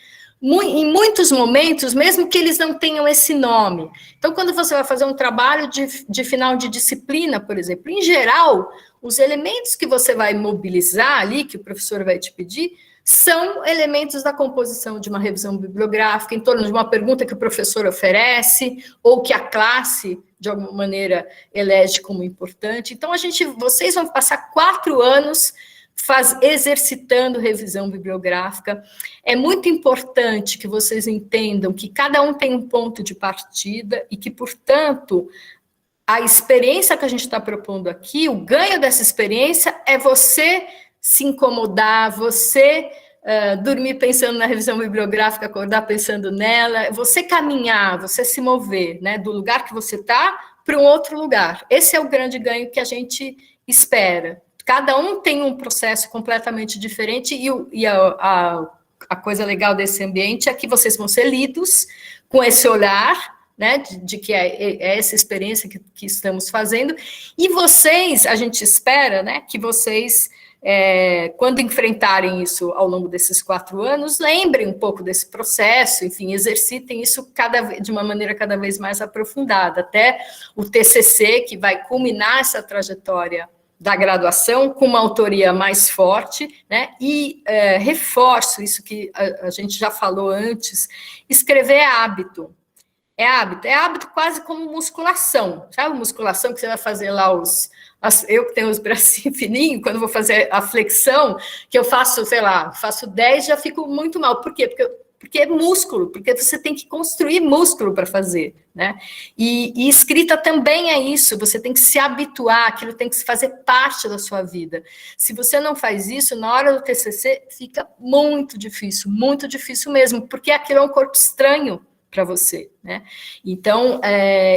em muitos momentos, mesmo que eles não tenham esse nome. Então, quando você vai fazer um trabalho de final de disciplina, por exemplo, em geral, os elementos que você vai mobilizar ali, que o professor vai te pedir, são elementos da composição de uma revisão bibliográfica, em torno de uma pergunta que o professor oferece, ou que a classe, de alguma maneira, elege como importante. Então, vocês vão passar 4 anos exercitando revisão bibliográfica. É muito importante que vocês entendam que cada um tem um ponto de partida e que, portanto, a experiência que a gente está propondo aqui, o ganho dessa experiência é você se incomodar, você dormir pensando na revisão bibliográfica, acordar pensando nela, você caminhar, você se mover, né, do lugar que você está para um outro lugar. Esse é o grande ganho que a gente espera. Cada um tem um processo completamente diferente e a coisa legal desse ambiente é que vocês vão ser lidos com esse olhar, né, de que é essa experiência que estamos fazendo, e vocês, a gente espera, né, que vocês, quando enfrentarem isso ao longo desses 4 anos, lembrem um pouco desse processo, enfim, exercitem isso de uma maneira cada vez mais aprofundada, até o TCC, que vai culminar essa trajetória da graduação com uma autoria mais forte, né, e reforço isso que a gente já falou antes, escrever é hábito. É hábito quase como musculação, sabe? Musculação que você vai fazer lá eu que tenho os bracinhos fininhos, quando vou fazer a flexão, que eu faço, sei lá, faço 10, já fico muito mal. Por quê? Porque é músculo, porque você tem que construir músculo para fazer, né? E escrita também é isso, você tem que se habituar, aquilo tem que fazer parte da sua vida. Se você não faz isso, na hora do TCC, fica muito difícil mesmo, porque aquilo é um corpo estranho para você, né? Então,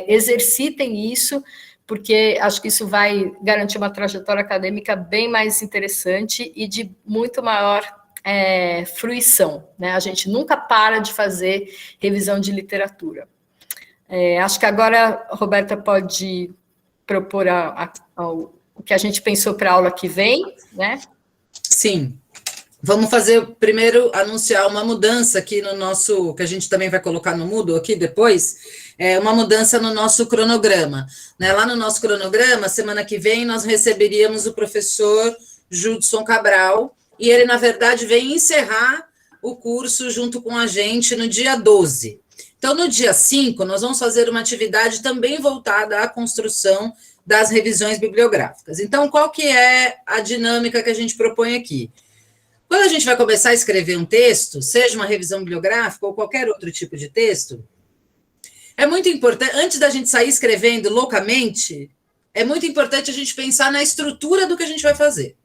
exercitem isso, porque acho que isso vai garantir uma trajetória acadêmica bem mais interessante e de muito maior fruição, né? A gente nunca para de fazer revisão de literatura. Acho que agora a Roberta pode propor o que a gente pensou para a aula que vem, né? Sim. Vamos fazer, primeiro, anunciar uma mudança aqui no nosso, que a gente também vai colocar no Moodle aqui depois, uma mudança no nosso cronograma, né? Lá no nosso cronograma, semana que vem, nós receberíamos o professor Judson Cabral, e ele, na verdade, vem encerrar o curso junto com a gente no dia 12. Então, no dia 5, nós vamos fazer uma atividade também voltada à construção das revisões bibliográficas. Então, qual que é a dinâmica que a gente propõe aqui? Quando a gente vai começar a escrever um texto, seja uma revisão bibliográfica ou qualquer outro tipo de texto, é muito importante, antes da gente sair escrevendo loucamente, é muito importante a gente pensar na estrutura do que a gente vai fazer.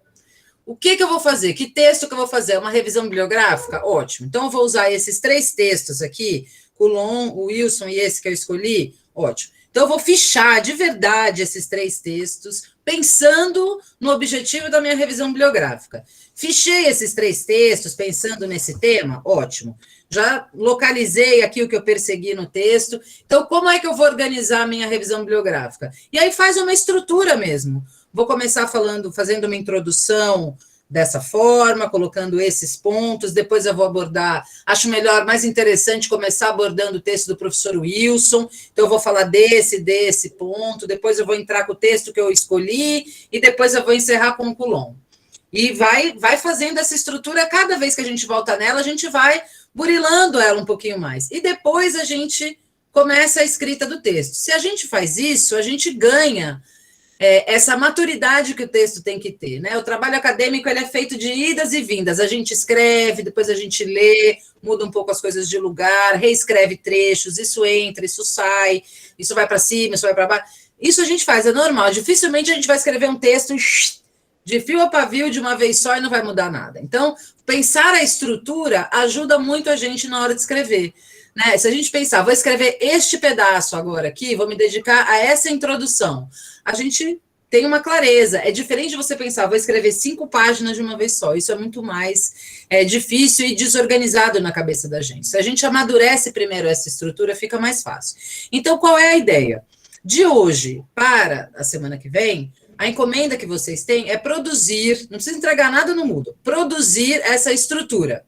O que eu vou fazer? Que texto que eu vou fazer? Uma revisão bibliográfica? Ótimo. Então, eu vou usar esses 3 textos aqui, Coulon, o Wilson e esse que eu escolhi? Ótimo. Então, eu vou fichar de verdade esses 3 textos, pensando no objetivo da minha revisão bibliográfica. Fichei esses 3 textos, pensando nesse tema? Ótimo. Já localizei aqui o que eu persegui no texto. Então, como é que eu vou organizar a minha revisão bibliográfica? E aí faz uma estrutura mesmo. Vou começar fazendo uma introdução dessa forma, colocando esses pontos, depois eu vou abordar, acho melhor, mais interessante começar abordando o texto do professor Wilson, então eu vou falar desse ponto, depois eu vou entrar com o texto que eu escolhi, e depois eu vou encerrar com o Coulon. E vai fazendo essa estrutura, cada vez que a gente volta nela, a gente vai burilando ela um pouquinho mais, e depois a gente começa a escrita do texto. Se a gente faz isso, a gente ganha essa maturidade que o texto tem que ter, né? O trabalho acadêmico ele é feito de idas e vindas. A gente escreve, depois a gente lê, muda um pouco as coisas de lugar, reescreve trechos, isso entra, isso sai, isso vai para cima, isso vai para baixo. Isso a gente faz, é normal. Dificilmente a gente vai escrever um texto de fio a pavio de uma vez só e não vai mudar nada. Então, pensar a estrutura ajuda muito a gente na hora de escrever. Né? Se a gente pensar, vou escrever este pedaço agora aqui, vou me dedicar a essa introdução, a gente tem uma clareza. É diferente de você pensar, vou escrever 5 páginas de uma vez só. Isso é muito mais difícil e desorganizado na cabeça da gente. Se a gente amadurece primeiro essa estrutura, fica mais fácil. Então, qual é a ideia? De hoje para a semana que vem, a encomenda que vocês têm é produzir, não precisa entregar nada no Moodle, produzir essa estrutura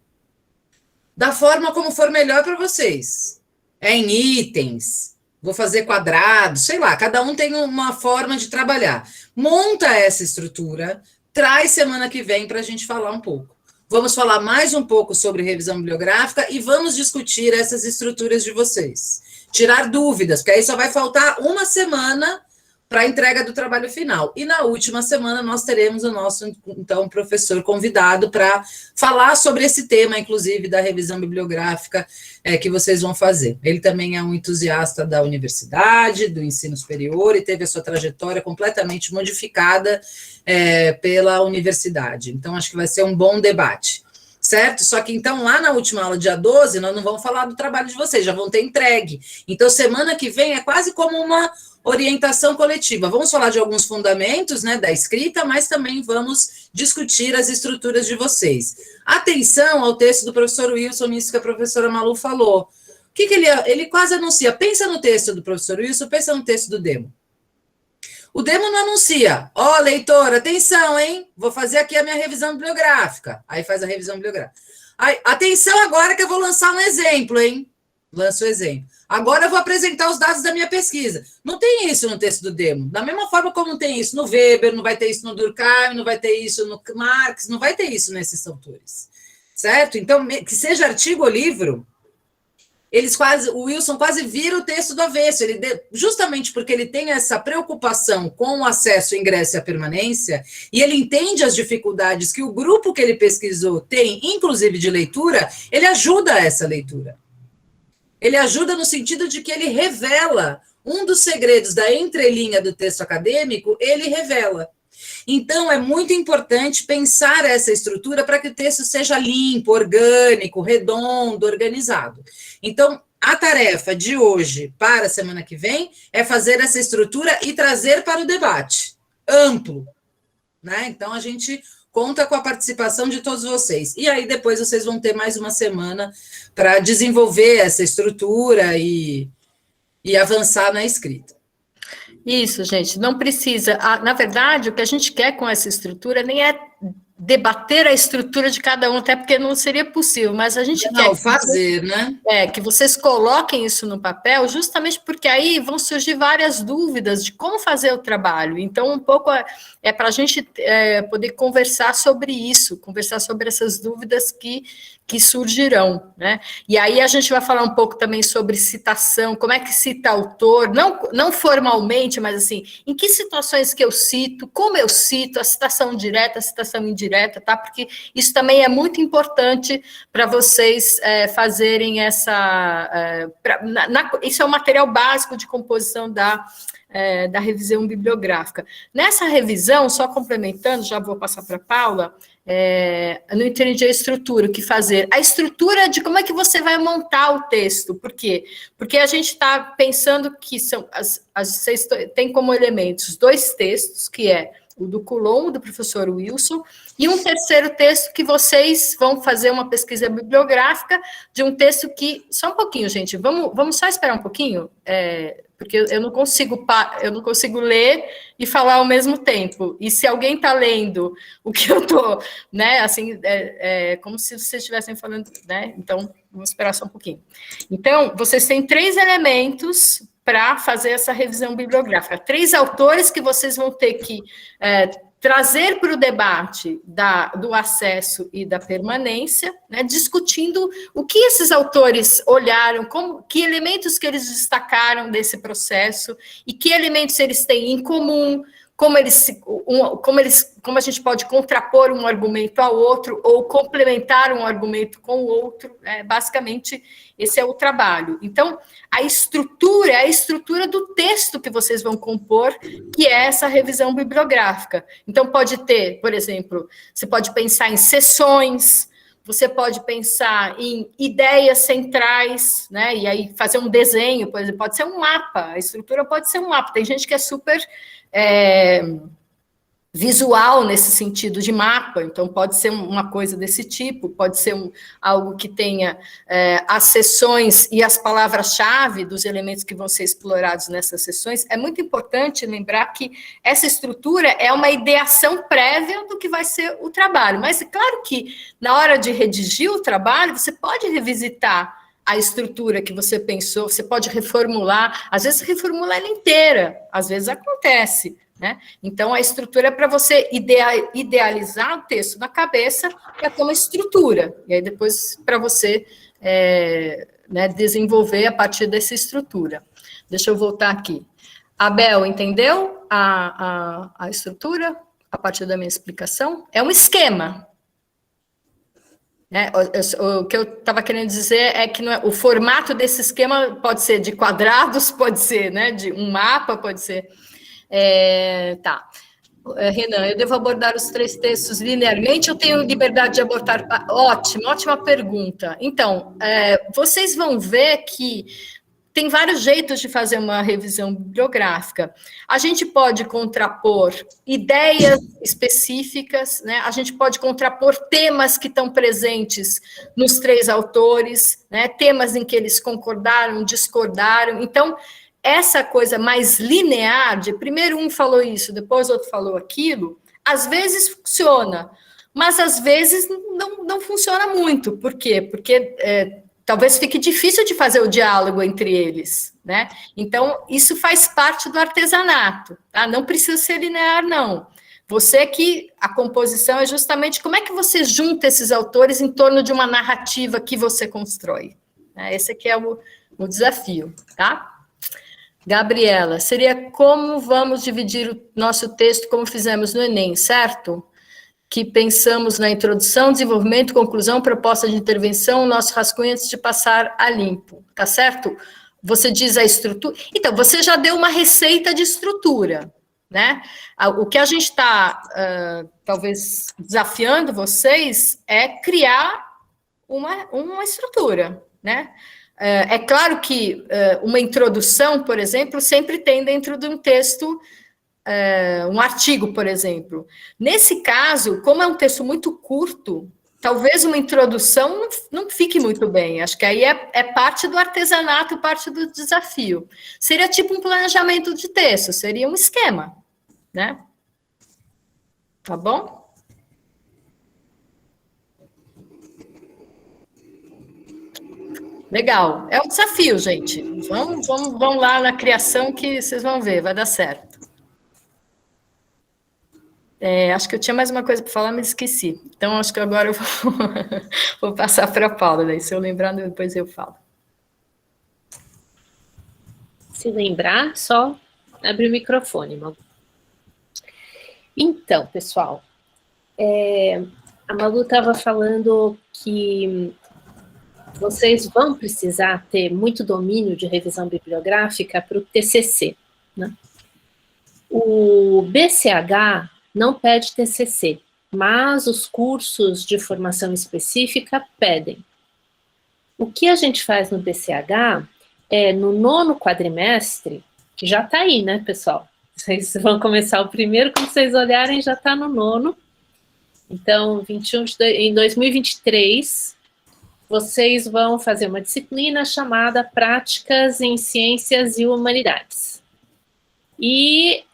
da forma como for melhor para vocês. Em itens, vou fazer quadrado, sei lá, cada um tem uma forma de trabalhar. Monta essa estrutura, traz semana que vem para a gente falar um pouco. Vamos falar mais um pouco sobre revisão bibliográfica e vamos discutir essas estruturas de vocês. Tirar dúvidas, porque aí só vai faltar uma semana para a entrega do trabalho final. E na última semana nós teremos o nosso, então, professor convidado para falar sobre esse tema, inclusive, da revisão bibliográfica que vocês vão fazer. Ele também é um entusiasta da universidade, do ensino superior, e teve a sua trajetória completamente modificada pela universidade. Então, acho que vai ser um bom debate. Certo? Só que, então, lá na última aula, dia 12, nós não vamos falar do trabalho de vocês, já vão ter entregue. Então, semana que vem é quase como uma orientação coletiva. Vamos falar de alguns fundamentos, né, da escrita, mas também vamos discutir as estruturas de vocês. Atenção ao texto do professor Wilson, isso que a professora Malu falou. O que ele quase anuncia? Pensa no texto do professor Wilson, pensa no texto do Demo. O Demo não anuncia, leitor, atenção, hein? Vou fazer aqui a minha revisão bibliográfica. Aí faz a revisão bibliográfica. Aí, atenção agora que eu vou lançar um exemplo, hein? Lança o exemplo. Agora eu vou apresentar os dados da minha pesquisa. Não tem isso no texto do Demo. Da mesma forma como não tem isso no Weber, não vai ter isso no Durkheim, não vai ter isso no Marx, não vai ter isso nesses autores. Certo? Então, que seja artigo ou livro, o Wilson quase vira o texto do avesso, justamente porque ele tem essa preocupação com o acesso, ingresso e a permanência, e ele entende as dificuldades que o grupo que ele pesquisou tem, inclusive de leitura, ele ajuda essa leitura. Ele ajuda no sentido de que ele revela um dos segredos da entrelinha do texto acadêmico, ele revela. Então, é muito importante pensar essa estrutura para que o texto seja limpo, orgânico, redondo, organizado. Então, a tarefa de hoje para a semana que vem é fazer essa estrutura e trazer para o debate amplo, né? Então, a gente conta com a participação de todos vocês. E aí, depois, vocês vão ter mais uma semana para desenvolver essa estrutura e avançar na escrita. Isso, gente, não precisa. Na verdade, o que a gente quer com essa estrutura nem é debater a estrutura de cada um, até porque não seria possível, mas a gente quer fazer, né? Que vocês coloquem isso no papel, justamente porque aí vão surgir várias dúvidas de como fazer o trabalho. Então, um pouco é para a gente poder conversar sobre isso, conversar sobre essas dúvidas que surgirão, né? E aí a gente vai falar um pouco também sobre citação, como é que cita autor, não formalmente, mas assim, em que situações que eu cito, como eu cito, a citação direta, a citação indireta, tá? Porque isso também é muito importante para vocês fazerem essa... isso é um material básico de composição da revisão bibliográfica. Nessa revisão, só complementando, já vou passar para a Paula, eu não entendi a estrutura, o que fazer. A estrutura de como é que você vai montar o texto. Por quê? Porque a gente está pensando que vocês têm como elementos 2 textos, que é o do Coulon, do professor Wilson, e um terceiro texto que vocês vão fazer uma pesquisa bibliográfica de um texto que... Só um pouquinho, gente, vamos só esperar um pouquinho, porque eu não consigo ler e falar ao mesmo tempo. E se alguém está lendo o que eu estou, né, assim, como se vocês estivessem falando, né? Então, vamos esperar só um pouquinho. Então, vocês têm 3 elementos para fazer essa revisão bibliográfica. 3 autores que vocês vão ter que trazer para o debate do acesso e da permanência, né, discutindo o que esses autores olharam, que elementos que eles destacaram desse processo e que elementos eles têm em comum, como a gente pode contrapor um argumento ao outro ou complementar um argumento com o outro, basicamente esse é o trabalho. Então, a estrutura é a estrutura do texto que vocês vão compor, que é essa revisão bibliográfica. Então, pode ter, por exemplo, você pode pensar em seções, você pode pensar em ideias centrais, né? E aí fazer um desenho, por exemplo, pode ser um mapa, a estrutura pode ser um mapa. Tem gente que é super visual nesse sentido de mapa, então pode ser uma coisa desse tipo, pode ser algo que tenha as seções e as palavras-chave dos elementos que vão ser explorados nessas seções. É muito importante lembrar que essa estrutura é uma ideação prévia do que vai ser o trabalho, mas é claro que na hora de redigir o trabalho, você pode revisitar a estrutura que você pensou, você pode reformular, às vezes reformula ela inteira, às vezes acontece, né? Então, a estrutura é para você idealizar o texto na cabeça, para ter uma estrutura, e aí depois para você né, desenvolver a partir dessa estrutura. Deixa eu voltar aqui. Abel, entendeu a estrutura a partir da minha explicação? É um esquema. Né? O que eu estava querendo dizer é que o formato desse esquema pode ser de quadrados, pode ser, né, de um mapa, pode ser... Tá. Renan, eu devo abordar os 3 textos linearmente, eu tenho liberdade de abordar... Ótima pergunta. Então, vocês vão ver que tem vários jeitos de fazer uma revisão bibliográfica. A gente pode contrapor ideias específicas, né? A gente pode contrapor temas que estão presentes nos 3 autores, né? Temas em que eles concordaram, discordaram. Então, essa coisa mais linear, de primeiro um falou isso, depois outro falou aquilo, às vezes funciona, mas às vezes não funciona muito. Por quê? Porque talvez fique difícil de fazer o diálogo entre eles, né? Então, isso faz parte do artesanato, tá? Não precisa ser linear, não. A composição é justamente como é que você junta esses autores em torno de uma narrativa que você constrói. Esse aqui é o desafio, tá? Gabriela, seria como vamos dividir o nosso texto como fizemos no Enem, certo? Que pensamos na introdução, desenvolvimento, conclusão, proposta de intervenção, nosso rascunho antes de passar a limpo, tá certo? Você diz a estrutura... Então, você já deu uma receita de estrutura, né? O que a gente está, talvez, desafiando vocês é criar uma estrutura, né? É claro que uma introdução, por exemplo, sempre tem dentro de um texto... um artigo, por exemplo. Nesse caso, como é um texto muito curto, talvez uma introdução não fique muito bem. Acho que aí é parte do artesanato, parte do desafio. Seria tipo um planejamento de texto, seria um esquema, né? Tá bom? Legal. É um desafio, gente. Vamos lá na criação que vocês vão ver, vai dar certo. Acho que eu tinha mais uma coisa para falar, mas esqueci. Então, acho que agora eu vou passar para a Paula. Daí, se eu lembrar, depois eu falo. Se lembrar, só abre o microfone, Malu. Então, pessoal, a Malu estava falando que vocês vão precisar ter muito domínio de revisão bibliográfica para o TCC, né? O BCH não pede TCC, mas os cursos de formação específica pedem. O que a gente faz no BCH é, no 9º quadrimestre, que já está aí, né, pessoal? Vocês vão começar o primeiro, quando vocês olharem, já está no 9º. Então, em 2023, vocês vão fazer uma disciplina chamada Práticas em Ciências e Humanidades. E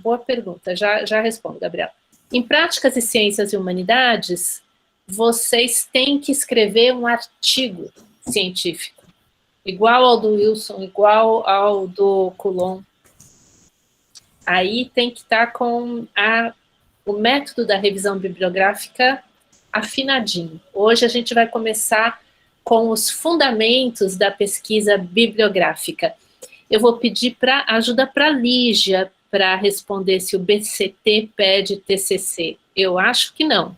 boa pergunta, já respondo, Gabriela. Em Práticas em Ciências e Humanidades, vocês têm que escrever um artigo científico, igual ao do Wilson, igual ao do Coulon. Aí tem que estar com o método da revisão bibliográfica afinadinho. Hoje a gente vai começar com os fundamentos da pesquisa bibliográfica. Eu vou pedir ajuda para a Lígia para responder se o BCT pede TCC. Eu acho que não.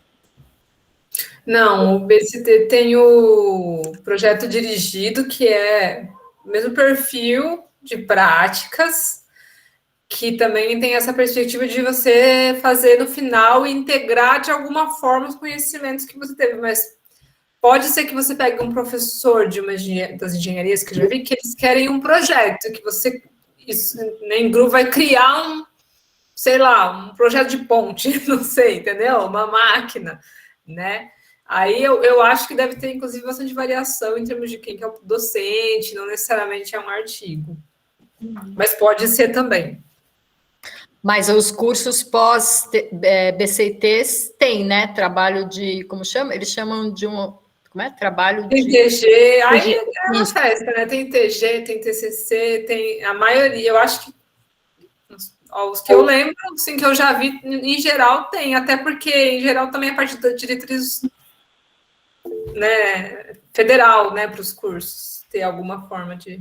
Não, o BCT tem o projeto dirigido, que é o mesmo perfil de práticas, que também tem essa perspectiva de você fazer no final e integrar de alguma forma os conhecimentos que você teve, mas pode ser que você pegue um professor das engenharias, que eu já vi, que eles querem um projeto, que você, em grupo, vai criar um projeto de ponte, não sei, entendeu? Uma máquina, né? Aí eu acho que deve ter, inclusive, bastante variação em termos de quem que é o docente, não necessariamente é um artigo. Mas pode ser também. Mas os cursos pós-BCTs têm, né? Trabalho de, como chama? Eles chamam de como é? Trabalho Tem de... TG, aí é uma Isso. festa, né? Tem TG, tem TCC, tem a maioria, eu acho que os que eu lembro, assim, que eu já vi, em geral tem, até porque, em geral, também a parte da diretriz, né, federal, né, para os cursos, ter alguma forma de...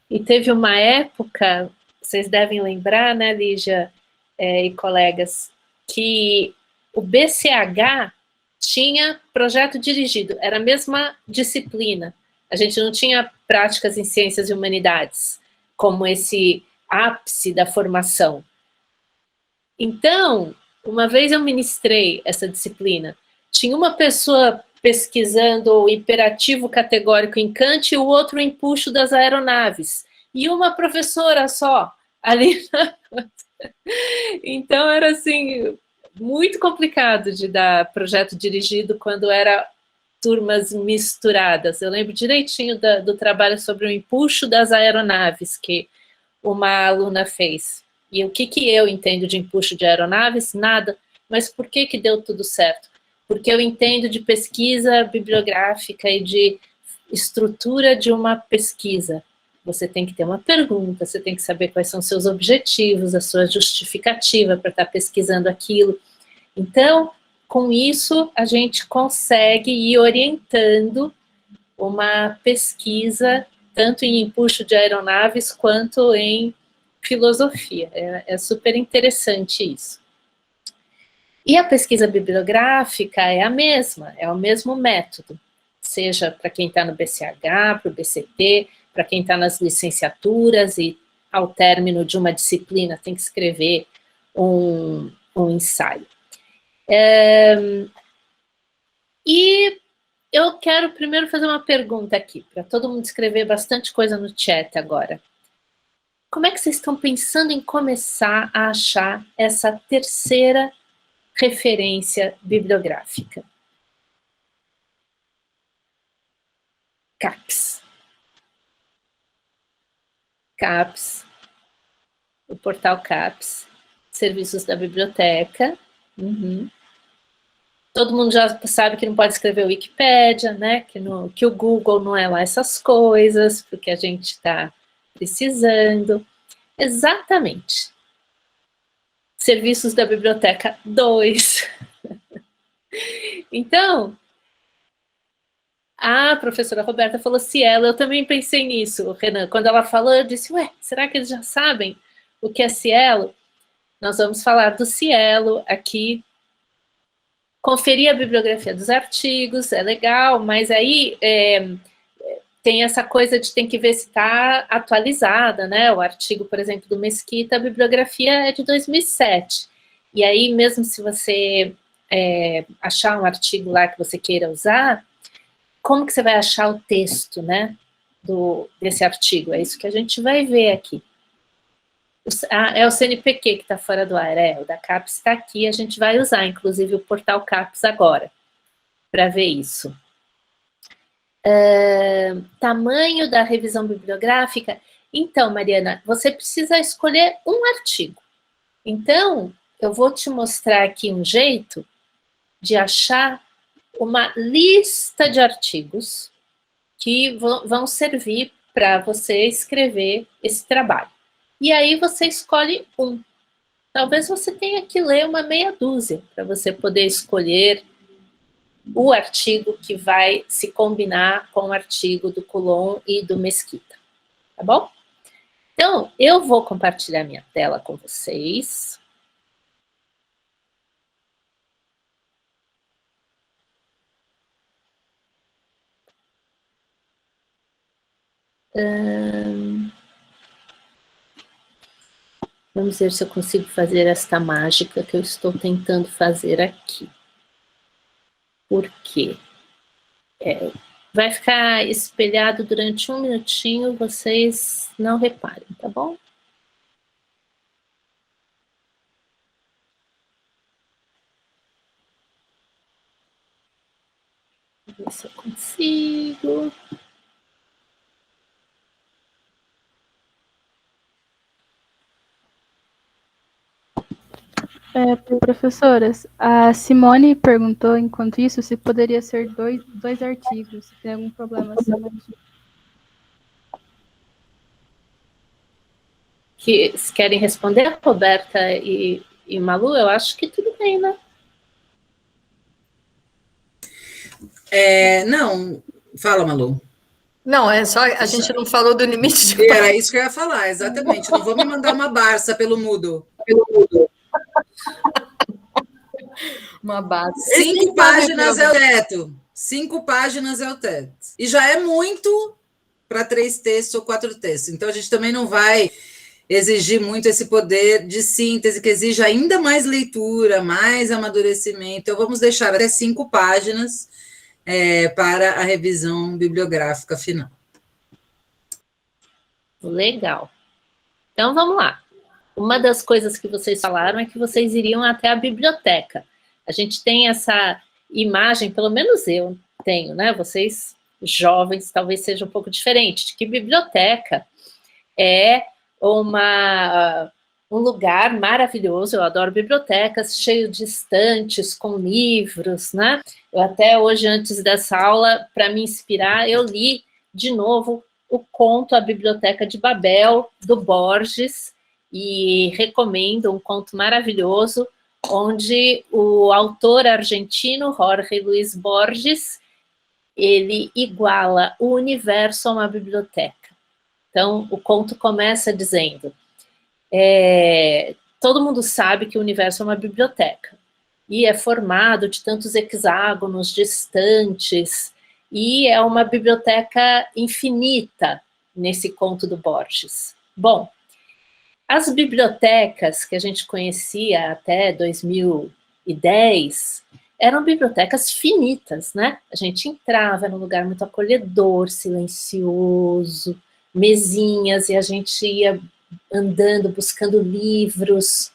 E teve uma época, vocês devem lembrar, né, Lígia e colegas, que o BCH tinha projeto dirigido, era a mesma disciplina. A gente não tinha práticas em ciências e humanidades, como esse ápice da formação. Então, uma vez eu ministrei essa disciplina, tinha uma pessoa pesquisando o imperativo categórico em Kant e o outro o empuxo das aeronaves. E uma professora só ali. Então, era assim, muito complicado de dar projeto dirigido quando era turmas misturadas. Eu lembro direitinho do trabalho sobre o empuxo das aeronaves que uma aluna fez. E o que eu entendo de empuxo de aeronaves? Nada. Mas por que deu tudo certo? Porque eu entendo de pesquisa bibliográfica e de estrutura de uma pesquisa. Você tem que ter uma pergunta, você tem que saber quais são seus objetivos, a sua justificativa para estar pesquisando aquilo. Então, com isso, a gente consegue ir orientando uma pesquisa, tanto em empuxo de aeronaves, quanto em filosofia. É super interessante isso. E a pesquisa bibliográfica é a mesma, é o mesmo método, seja para quem está no BCH, para o BCT, para quem está nas licenciaturas e ao término de uma disciplina tem que escrever um ensaio. E eu quero primeiro fazer uma pergunta aqui, para todo mundo escrever bastante coisa no chat agora. Como é que vocês estão pensando em começar a achar essa terceira referência bibliográfica? CAPES. CAPES, o portal CAPES, serviços da biblioteca. Todo mundo já sabe que não pode escrever Wikipédia, né? Que o Google não é lá essas coisas, porque a gente está precisando. Exatamente. Serviços da Biblioteca 2. Então, a professora Roberta falou Cielo, eu também pensei nisso, Renan. Quando ela falou, eu disse, ué, será que eles já sabem o que é Cielo? Nós vamos falar do Cielo aqui. Conferir a bibliografia dos artigos, é legal, mas aí tem essa coisa de tem que ver se está atualizada, né? O artigo, por exemplo, do Mesquita, a bibliografia é de 2007. E aí, mesmo se você achar um artigo lá que você queira usar, como que você vai achar o texto, né? Desse artigo? É isso que a gente vai ver aqui. É o CNPq que está fora do ar, o da CAPES está aqui, a gente vai usar, inclusive, o portal CAPES agora, para ver isso. Tamanho da revisão bibliográfica. Então, Mariana, você precisa escolher um artigo. Então, eu vou te mostrar aqui um jeito de achar uma lista de artigos que vão servir para você escrever esse trabalho. E aí você escolhe um. Talvez você tenha que ler uma meia dúzia para você poder escolher o artigo que vai se combinar com o artigo do Coulon e do Mesquita. Tá bom? Então, eu vou compartilhar minha tela com vocês. Vamos ver se eu consigo fazer esta mágica que eu estou tentando fazer aqui. Por quê? Vai ficar espelhado durante um minutinho, vocês não reparem, tá bom? Vou ver se eu consigo. Professoras, a Simone perguntou, enquanto isso, se poderia ser dois artigos, se tem algum problema acima disso. Que querem responder, Roberta e Malu? Eu acho que tudo bem, né? Não, fala, Malu. Não, é só a gente não falou do limite de Era isso que eu ia falar, exatamente. Não vou me mandar uma Barça pelo mudo. uma base. 5 páginas é o teto. 5 páginas é o teto. E já é muito para 3 textos ou 4 textos. Então, a gente também não vai exigir muito esse poder de síntese, que exige ainda mais leitura, mais amadurecimento. Então, vamos deixar até 5 páginas para a revisão bibliográfica final. Legal. Então, vamos lá. Uma das coisas que vocês falaram é que vocês iriam até a biblioteca. A gente tem essa imagem, pelo menos eu tenho, né? Vocês, jovens, talvez seja um pouco diferente, de que biblioteca é um lugar maravilhoso. Eu adoro bibliotecas, cheio de estantes, com livros, né? Eu até hoje, antes dessa aula, para me inspirar, eu li de novo o conto A Biblioteca de Babel, do Borges, e recomendo, um conto maravilhoso, onde o autor argentino, Jorge Luis Borges, ele iguala o universo a uma biblioteca. Então, o conto começa dizendo, todo mundo sabe que o universo é uma biblioteca, e é formado de tantos hexágonos, de estantes, e é uma biblioteca infinita nesse conto do Borges. Bom, as bibliotecas que a gente conhecia até 2010 eram bibliotecas finitas, né? A gente entrava num lugar muito acolhedor, silencioso, mesinhas, e a gente ia andando, buscando livros.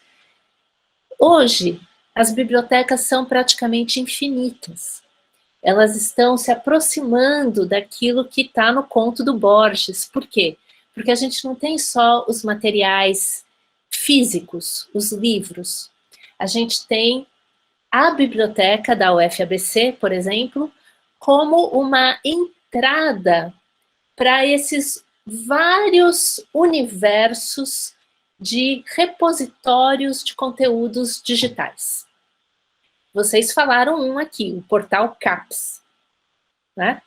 Hoje, as bibliotecas são praticamente infinitas. Elas estão se aproximando daquilo que está no conto do Borges. Por quê? Porque a gente não tem só os materiais físicos, os livros. A gente tem a biblioteca da UFABC, por exemplo, como uma entrada para esses vários universos de repositórios de conteúdos digitais. Vocês falaram um aqui, o portal CAPES, né?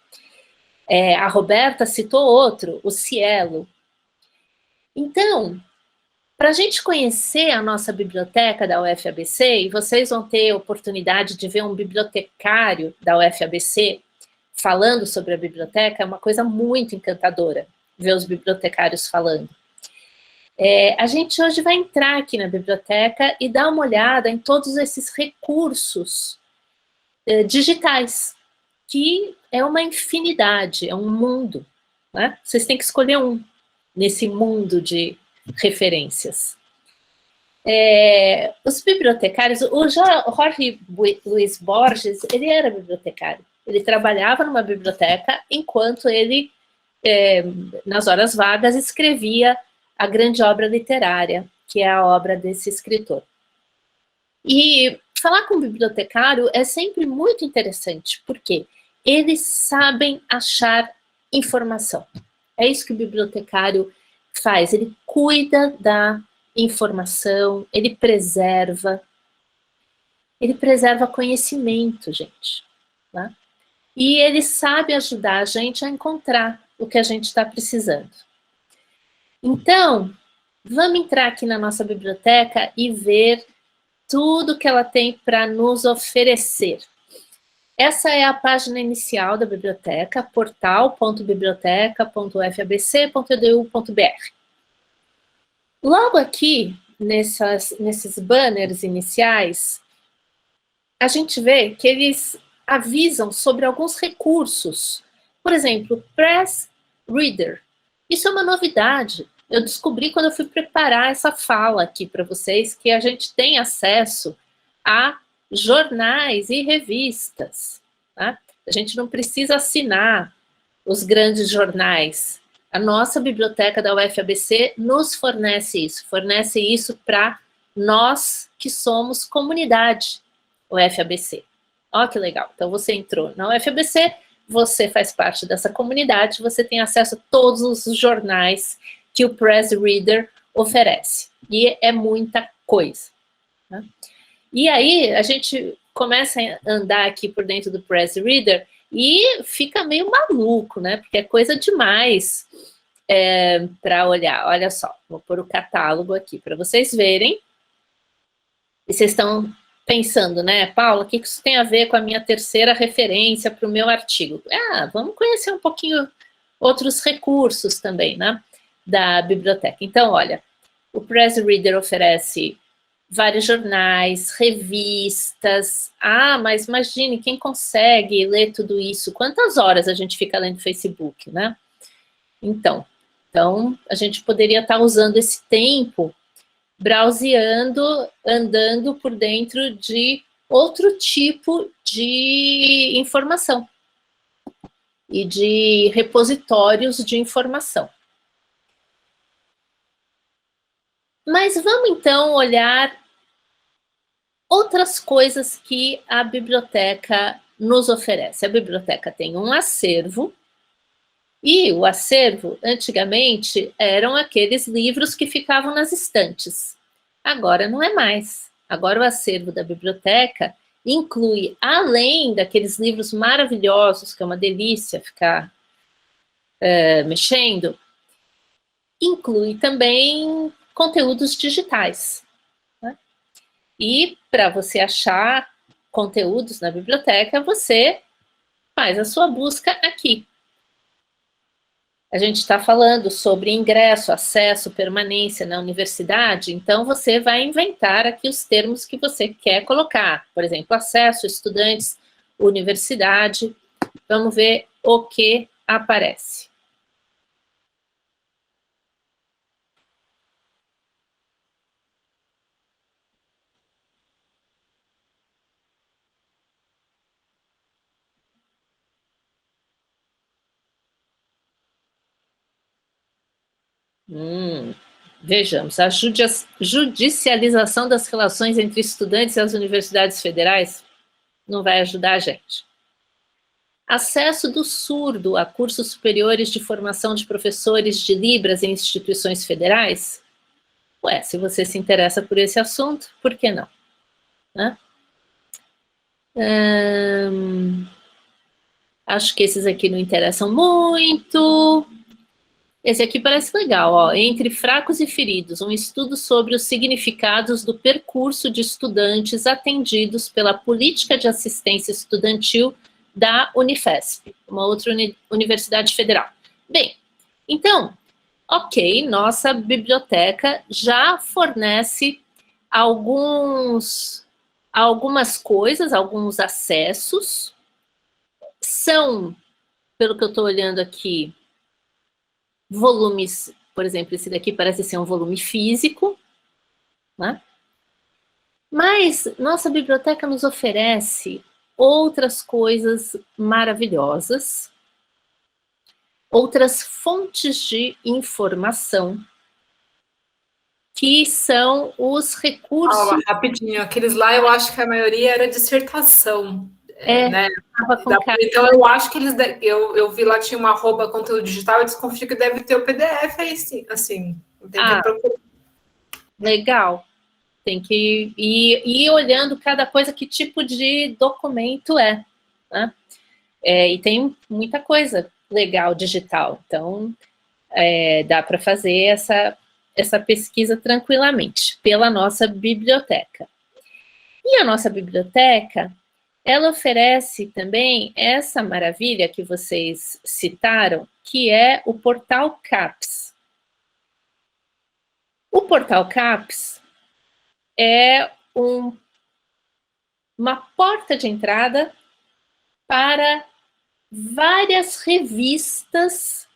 A Roberta citou outro, o Cielo. Então, para a gente conhecer a nossa biblioteca da UFABC, e vocês vão ter a oportunidade de ver um bibliotecário da UFABC falando sobre a biblioteca, é uma coisa muito encantadora, ver os bibliotecários falando. A gente hoje vai entrar aqui na biblioteca e dar uma olhada em todos esses recursos digitais, que é uma infinidade, é um mundo, né? Vocês têm que escolher um nesse mundo de referências. Os bibliotecários, o Jorge Luis Borges, ele era bibliotecário. Ele trabalhava numa biblioteca enquanto ele, nas horas vagas, escrevia a grande obra literária, que é a obra desse escritor. E falar com um bibliotecário é sempre muito interessante, porque eles sabem achar informação. É isso que o bibliotecário faz, ele cuida da informação, ele preserva conhecimento, gente, né? E ele sabe ajudar a gente a encontrar o que a gente está precisando. Então, vamos entrar aqui na nossa biblioteca e ver tudo que ela tem para nos oferecer. Essa é a página inicial da biblioteca, portal.biblioteca.ufabc.edu.br. Logo aqui, nesses banners iniciais, a gente vê que eles avisam sobre alguns recursos. Por exemplo, Press Reader. Isso é uma novidade. Eu descobri quando eu fui preparar essa fala aqui para vocês, que a gente tem acesso a jornais e revistas, tá? A gente não precisa assinar os grandes jornais. A nossa biblioteca da UFABC nos fornece isso para nós que somos comunidade, o FABC. Ó, que legal. Então, você entrou na UFABC, você faz parte dessa comunidade, você tem acesso a todos os jornais que o Press Reader oferece. E é muita coisa. Né? E aí, a gente começa a andar aqui por dentro do Press Reader e fica meio maluco, né? Porque é coisa demais para olhar. Olha só, vou pôr o catálogo aqui para vocês verem. E vocês estão pensando, né, Paula, o que isso tem a ver com a minha terceira referência para o meu artigo? Vamos conhecer um pouquinho outros recursos também, né, da biblioteca. Então, olha, o Press Reader oferece vários jornais, revistas. Mas imagine, quem consegue ler tudo isso? Quantas horas a gente fica lendo Facebook, né? Então, a gente poderia estar usando esse tempo browseando, andando por dentro de outro tipo de informação e de repositórios de informação. Mas vamos então olhar outras coisas que a biblioteca nos oferece. A biblioteca tem um acervo, e o acervo, antigamente, eram aqueles livros que ficavam nas estantes. Agora não é mais. Agora o acervo da biblioteca inclui, além daqueles livros maravilhosos, que é uma delícia ficar mexendo, inclui também conteúdos digitais. Né? E para você achar conteúdos na biblioteca, você faz a sua busca aqui. A gente está falando sobre ingresso, acesso, permanência na universidade, então você vai inventar aqui os termos que você quer colocar. Por exemplo, acesso, estudantes, universidade. Vamos ver o que aparece. Vejamos, a judicialização das relações entre estudantes e as universidades federais não vai ajudar a gente. Acesso do surdo a cursos superiores de formação de professores de Libras em instituições federais? Se você se interessa por esse assunto, por que não? Né? Acho que esses aqui não interessam muito. Esse aqui parece legal, ó. Entre fracos e feridos, um estudo sobre os significados do percurso de estudantes atendidos pela política de assistência estudantil da Unifesp, uma outra universidade federal. Bem, então, ok, nossa biblioteca já fornece algumas coisas, alguns acessos. São, pelo que eu estou olhando aqui, volumes, por exemplo, esse daqui parece ser um volume físico, né? Mas nossa biblioteca nos oferece outras coisas maravilhosas, outras fontes de informação, que são os recursos... Paula, rapidinho, aqueles lá eu acho que a maioria era dissertação. Né? Então eu acho que eles, eu vi lá, tinha uma @ conteúdo digital, eu desconfio que deve ter o PDF aí, sim, assim, tem que procurar. Legal, tem que ir olhando cada coisa, que tipo de documento é, né? E tem muita coisa legal digital, então dá para fazer essa pesquisa tranquilamente pela nossa biblioteca. E a nossa biblioteca, ela oferece também essa maravilha que vocês citaram, que é o portal CAPES. O portal CAPES é uma porta de entrada para várias revistas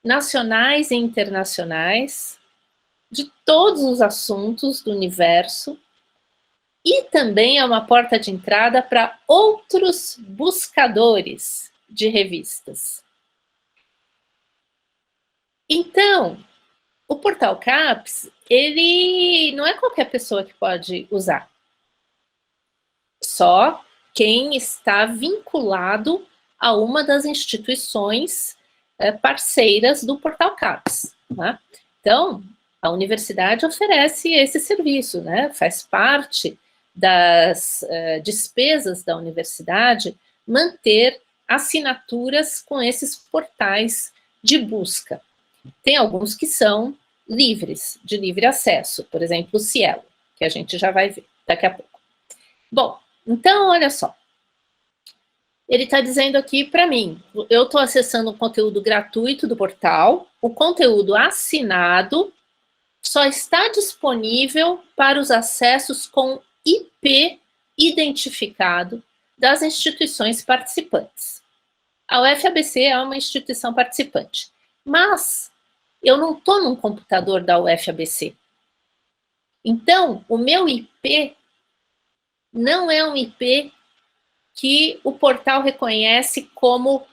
nacionais e internacionais de todos os assuntos do universo. E também é uma porta de entrada para outros buscadores de revistas. Então, o Portal CAPES, ele não é qualquer pessoa que pode usar. Só quem está vinculado a uma das instituições parceiras do Portal CAPES. Né? Então, a universidade oferece esse serviço, né? Faz parte das despesas da universidade manter assinaturas com esses portais de busca. Tem alguns que são livres, de livre acesso, por exemplo, o Cielo, que a gente já vai ver daqui a pouco. Bom, então, olha só. Ele está dizendo aqui para mim, eu estou acessando o conteúdo gratuito do portal, o conteúdo assinado só está disponível para os acessos com IP identificado das instituições participantes. A UFABC é uma instituição participante, mas eu não estou num computador da UFABC. Então, o meu IP não é um IP que o portal reconhece como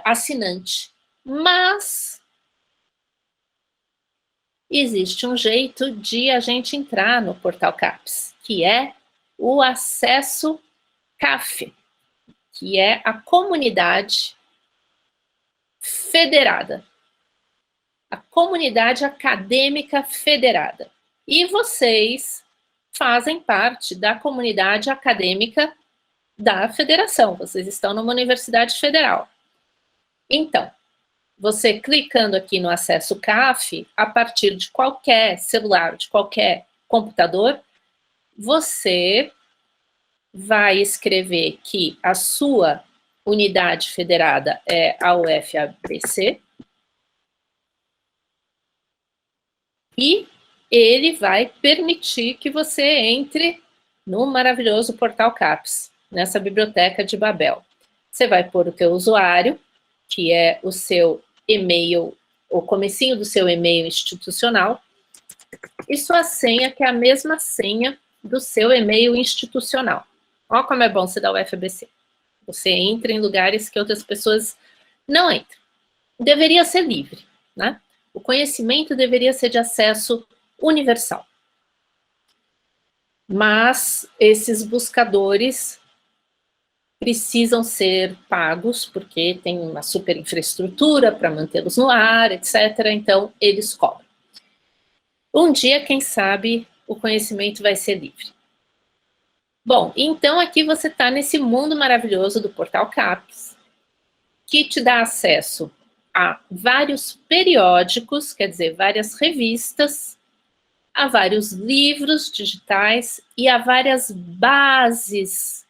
assinante, mas existe um jeito de a gente entrar no Portal CAPES, que é o acesso CAF, que é a comunidade federada, a comunidade acadêmica federada. E vocês fazem parte da comunidade acadêmica da federação, vocês estão numa universidade federal. Então, você clicando aqui no acesso CAF, a partir de qualquer celular, de qualquer computador, você vai escrever que a sua unidade federada é a UFABC e ele vai permitir que você entre no maravilhoso Portal CAPES, nessa biblioteca de Babel. Você vai pôr o teu usuário, que é o seu e-mail, o comecinho do seu e-mail institucional, e sua senha, que é a mesma senha do seu e-mail institucional. Olha como é bom ser da UFABC. Você entra em lugares que outras pessoas não entram. Deveria ser livre, né? O conhecimento deveria ser de acesso universal. Mas esses buscadores precisam ser pagos, porque tem uma super infraestrutura para mantê-los no ar, etc. Então, eles cobram. Um dia, quem sabe, o conhecimento vai ser livre. Bom, então aqui você está nesse mundo maravilhoso do Portal CAPES, que te dá acesso a vários periódicos, quer dizer, várias revistas, a vários livros digitais e a várias bases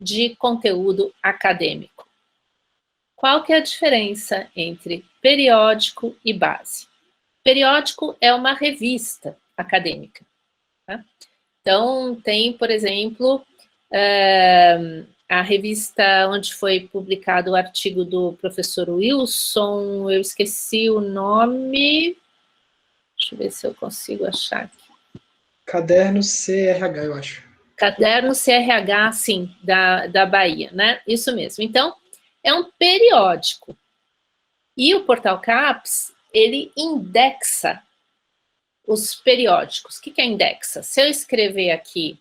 de conteúdo acadêmico. Qual que é a diferença entre periódico e base? Periódico é uma revista acadêmica. Tá? Então, tem, por exemplo, a revista onde foi publicado o artigo do professor Wilson, eu esqueci o nome, deixa eu ver se eu consigo achar aqui. Caderno CRH, eu acho. Caderno CRH, sim, da Bahia, né? Isso mesmo. Então, é um periódico. E o Portal CAPES, ele indexa os periódicos. O que é indexa? Se eu escrever aqui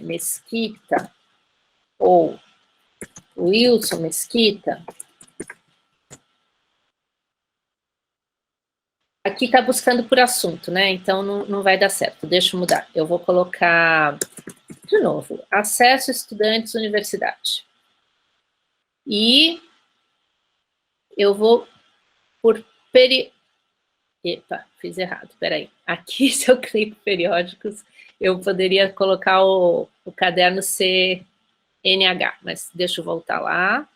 Mesquita ou Wilson Mesquita, aqui está buscando por assunto, né? Então não vai dar certo. Deixa eu mudar. Eu vou colocar de novo, acesso estudantes universidade. E eu vou por Epa, fiz errado, peraí. Aqui, se eu clico periódicos, eu poderia colocar o caderno CNH, mas deixa eu voltar lá.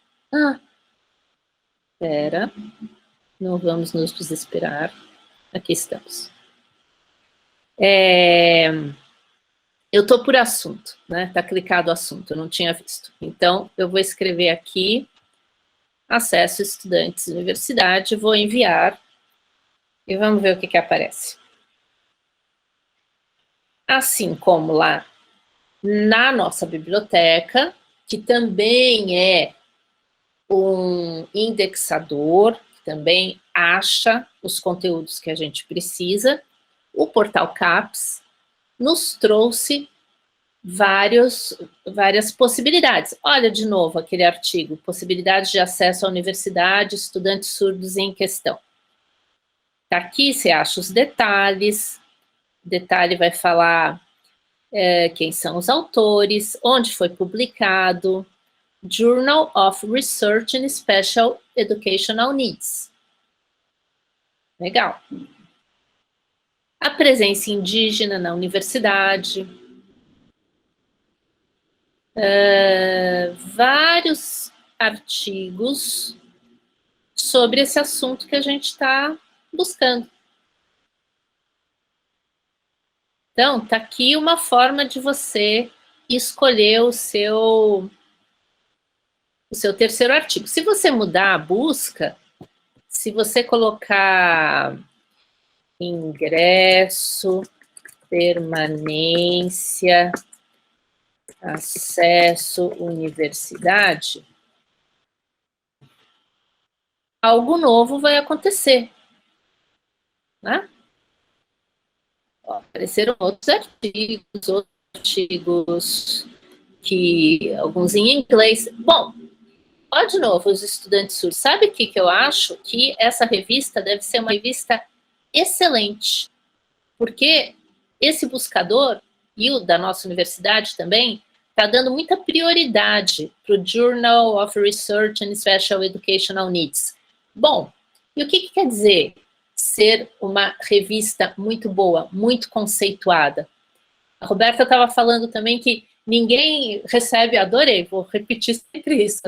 Espera, não vamos nos desesperar. Aqui estamos. Eu estou por assunto, né? Está clicado assunto, eu não tinha visto. Então, eu vou escrever aqui, acesso estudantes universidade, vou enviar, e vamos ver o que aparece. Assim como lá na nossa biblioteca, que também é um indexador, também acha os conteúdos que a gente precisa, o portal CAPES nos trouxe várias possibilidades. Olha de novo aquele artigo, possibilidades de acesso à universidade, estudantes surdos em questão. Tá aqui, você acha os detalhes, o detalhe vai falar quem são os autores, onde foi publicado, Journal of Research in Special Educational Needs. Legal. A presença indígena na universidade, vários artigos sobre esse assunto que a gente está buscando. Então, tá aqui uma forma de você escolher o seu terceiro artigo. Se você mudar a busca, se você colocar ingresso, permanência, acesso, universidade, algo novo vai acontecer, né? Ó, apareceram outros artigos, que alguns em inglês. Bom, ó, de novo, os estudantes surdos. Sabe o que eu acho? Que essa revista deve ser uma revista excelente, porque esse buscador, e o da nossa universidade também, está dando muita prioridade para o Journal of Research in Special Educational Needs. Bom, e o que quer dizer ser uma revista muito boa, muito conceituada? A Roberta estava falando também que ninguém recebe, adorei, vou repetir sempre isso,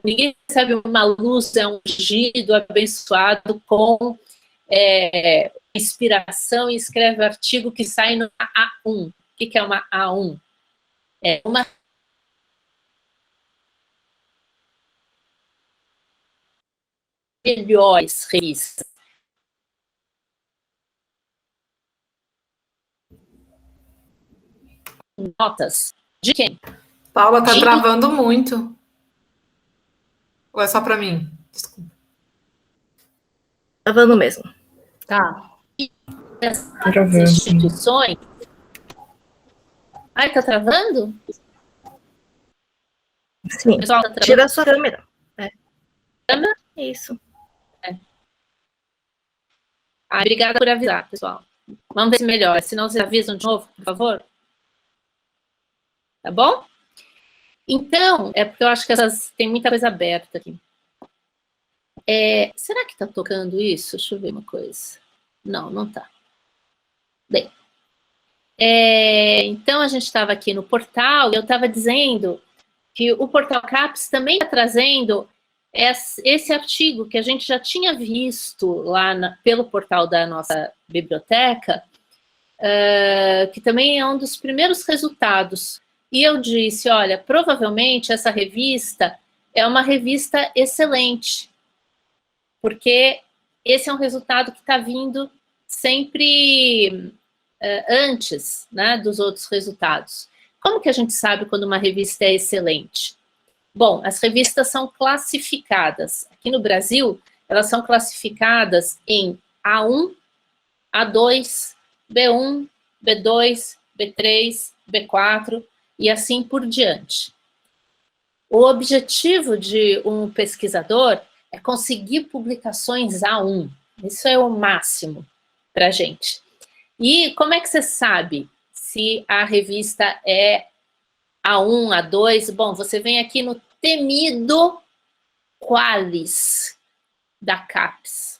ninguém recebe uma luz, um ungido, abençoado com inspiração e escreve artigo que sai no A1. O que é uma A1? É uma melhores revistas. Notas de quem? Paula, tá travando muito. Ou é só para mim? Desculpa. Travando mesmo. Tá. As instituições... Ai, tá travando? Sim. Pessoal, tá travando? Tira a sua câmera. Câmera? Isso. Obrigada por avisar, pessoal. Vamos ver se melhora. Se não, vocês avisam de novo, por favor. Tá bom? Então, é porque eu acho que tem muita coisa aberta aqui. Será que tá tocando isso? Deixa eu ver uma coisa. Não, não tá. Bem. Então, a gente estava aqui no portal, e eu estava dizendo que o portal CAPES também está trazendo esse artigo que a gente já tinha visto lá pelo portal da nossa biblioteca, que também é um dos primeiros resultados. E eu disse, olha, provavelmente essa revista é uma revista excelente, porque esse é um resultado que está vindo sempre antes, né, dos outros resultados. Como que a gente sabe quando uma revista é excelente? Bom, as revistas são classificadas. Aqui no Brasil, elas são classificadas em A1, A2, B1, B2, B3, B4 e assim por diante. O objetivo de um pesquisador é conseguir publicações A1. Isso é o máximo para a gente. E como é que você sabe se a revista é A1, A2? Bom, você vem aqui no temido Qualis da CAPES.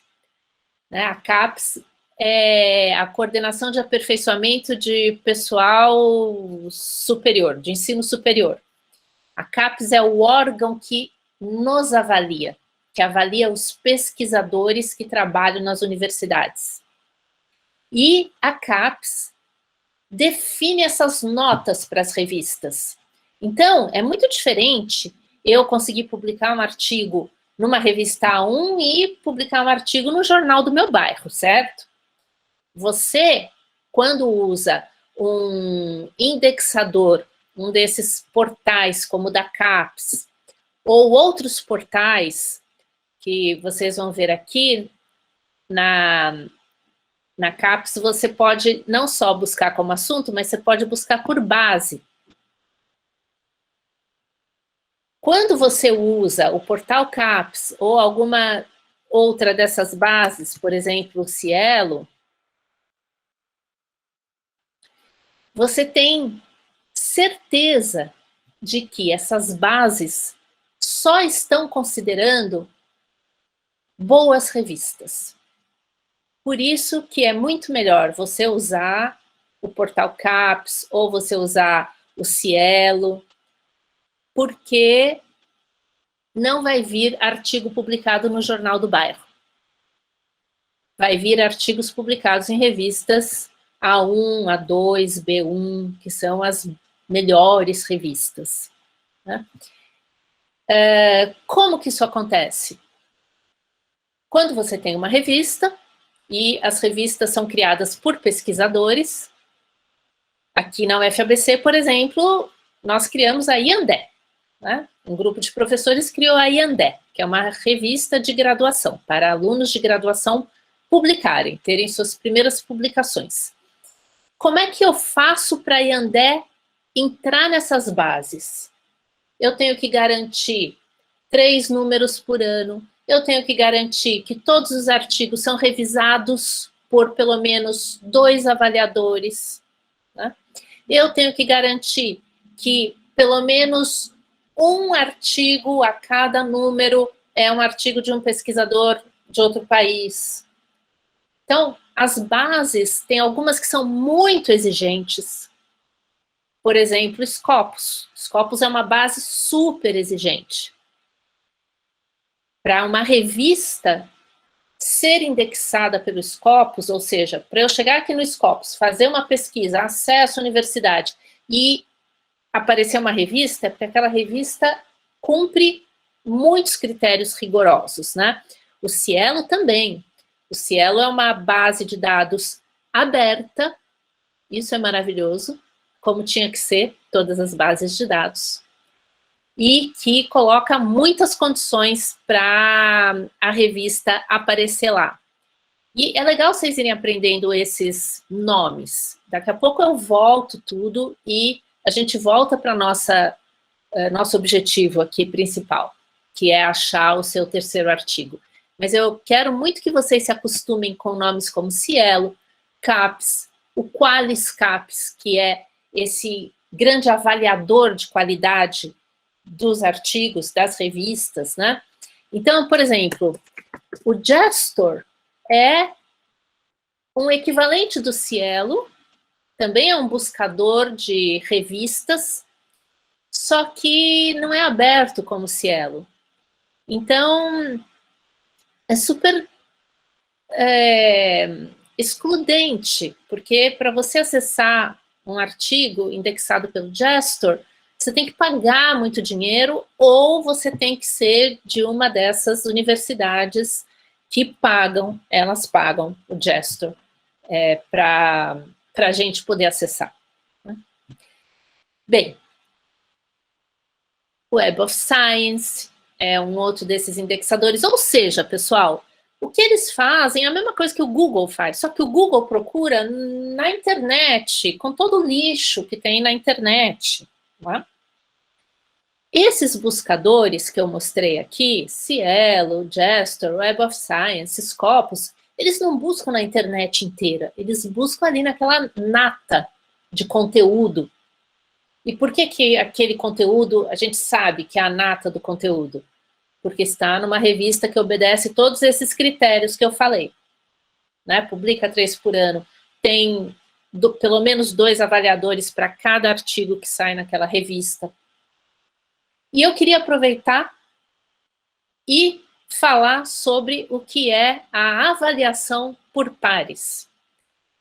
Né? A CAPES é a Coordenação de Aperfeiçoamento de Pessoal Superior, de Ensino Superior. A CAPES é o órgão que nos avalia, que avalia os pesquisadores que trabalham nas universidades. E a CAPES define essas notas para as revistas. Então, é muito diferente eu conseguir publicar um artigo numa revista A1 e publicar um artigo no jornal do meu bairro, certo? Você, quando usa um indexador, um desses portais como o da CAPES, ou outros portais, que vocês vão ver aqui, na CAPES, você pode não só buscar como assunto, mas você pode buscar por base. Quando você usa o portal CAPES ou alguma outra dessas bases, por exemplo, o Cielo, você tem certeza de que essas bases só estão considerando boas revistas. Por isso que é muito melhor você usar o portal CAPES ou você usar o Cielo, porque não vai vir artigo publicado no Jornal do Bairro. Vai vir artigos publicados em revistas A1, A2, B1, que são as melhores revistas, né? Como que isso acontece? Quando você tem uma revista, e as revistas são criadas por pesquisadores, aqui na UFABC, por exemplo, nós criamos a IANDE, né? Um grupo de professores criou a IANDE, que é uma revista de graduação, para alunos de graduação publicarem, terem suas primeiras publicações. Como é que eu faço para a IANDE entrar nessas bases? Eu tenho que garantir 3 números por ano, eu tenho que garantir que todos os artigos são revisados por pelo menos 2 avaliadores, né? Eu tenho que garantir que pelo menos um artigo a cada número é um artigo de um pesquisador de outro país. Então, as bases, tem algumas que são muito exigentes. Por exemplo, Scopus. Scopus é uma base super exigente. Para uma revista ser indexada pelo Scopus, ou seja, para eu chegar aqui no Scopus, fazer uma pesquisa, acesso à universidade e aparecer uma revista, é porque aquela revista cumpre muitos critérios rigorosos, né? O Cielo também. O Cielo é uma base de dados aberta, isso é maravilhoso, como tinha que ser todas as bases de dados, e que coloca muitas condições para a revista aparecer lá. E é legal vocês irem aprendendo esses nomes. Daqui a pouco eu volto tudo e a gente volta para nosso objetivo aqui principal, que é achar o seu terceiro artigo. Mas eu quero muito que vocês se acostumem com nomes como Cielo, CAPES, o Qualis CAPES, que é esse grande avaliador de qualidade dos artigos, das revistas, né? Então, por exemplo, o Gestor é um equivalente do Cielo, também é um buscador de revistas, só que não é aberto como o Cielo. Então, é super excludente, porque para você acessar um artigo indexado pelo Gestor, você tem que pagar muito dinheiro ou você tem que ser de uma dessas universidades que pagam, elas pagam o Gestor para a gente poder acessar, né? Bem, Web of Science é um outro desses indexadores, ou seja, pessoal, o que eles fazem é a mesma coisa que o Google faz, só que o Google procura na internet, com todo o lixo que tem na internet, né? Esses buscadores que eu mostrei aqui, Cielo, Gestor, Web of Science, Scopus, eles não buscam na internet inteira, eles buscam ali naquela nata de conteúdo. E por que aquele conteúdo, a gente sabe que é a nata do conteúdo? Porque está numa revista que obedece todos esses critérios que eu falei, né? Publica 3 por ano, tem pelo menos 2 avaliadores para cada artigo que sai naquela revista. E eu queria aproveitar e falar sobre o que é a avaliação por pares.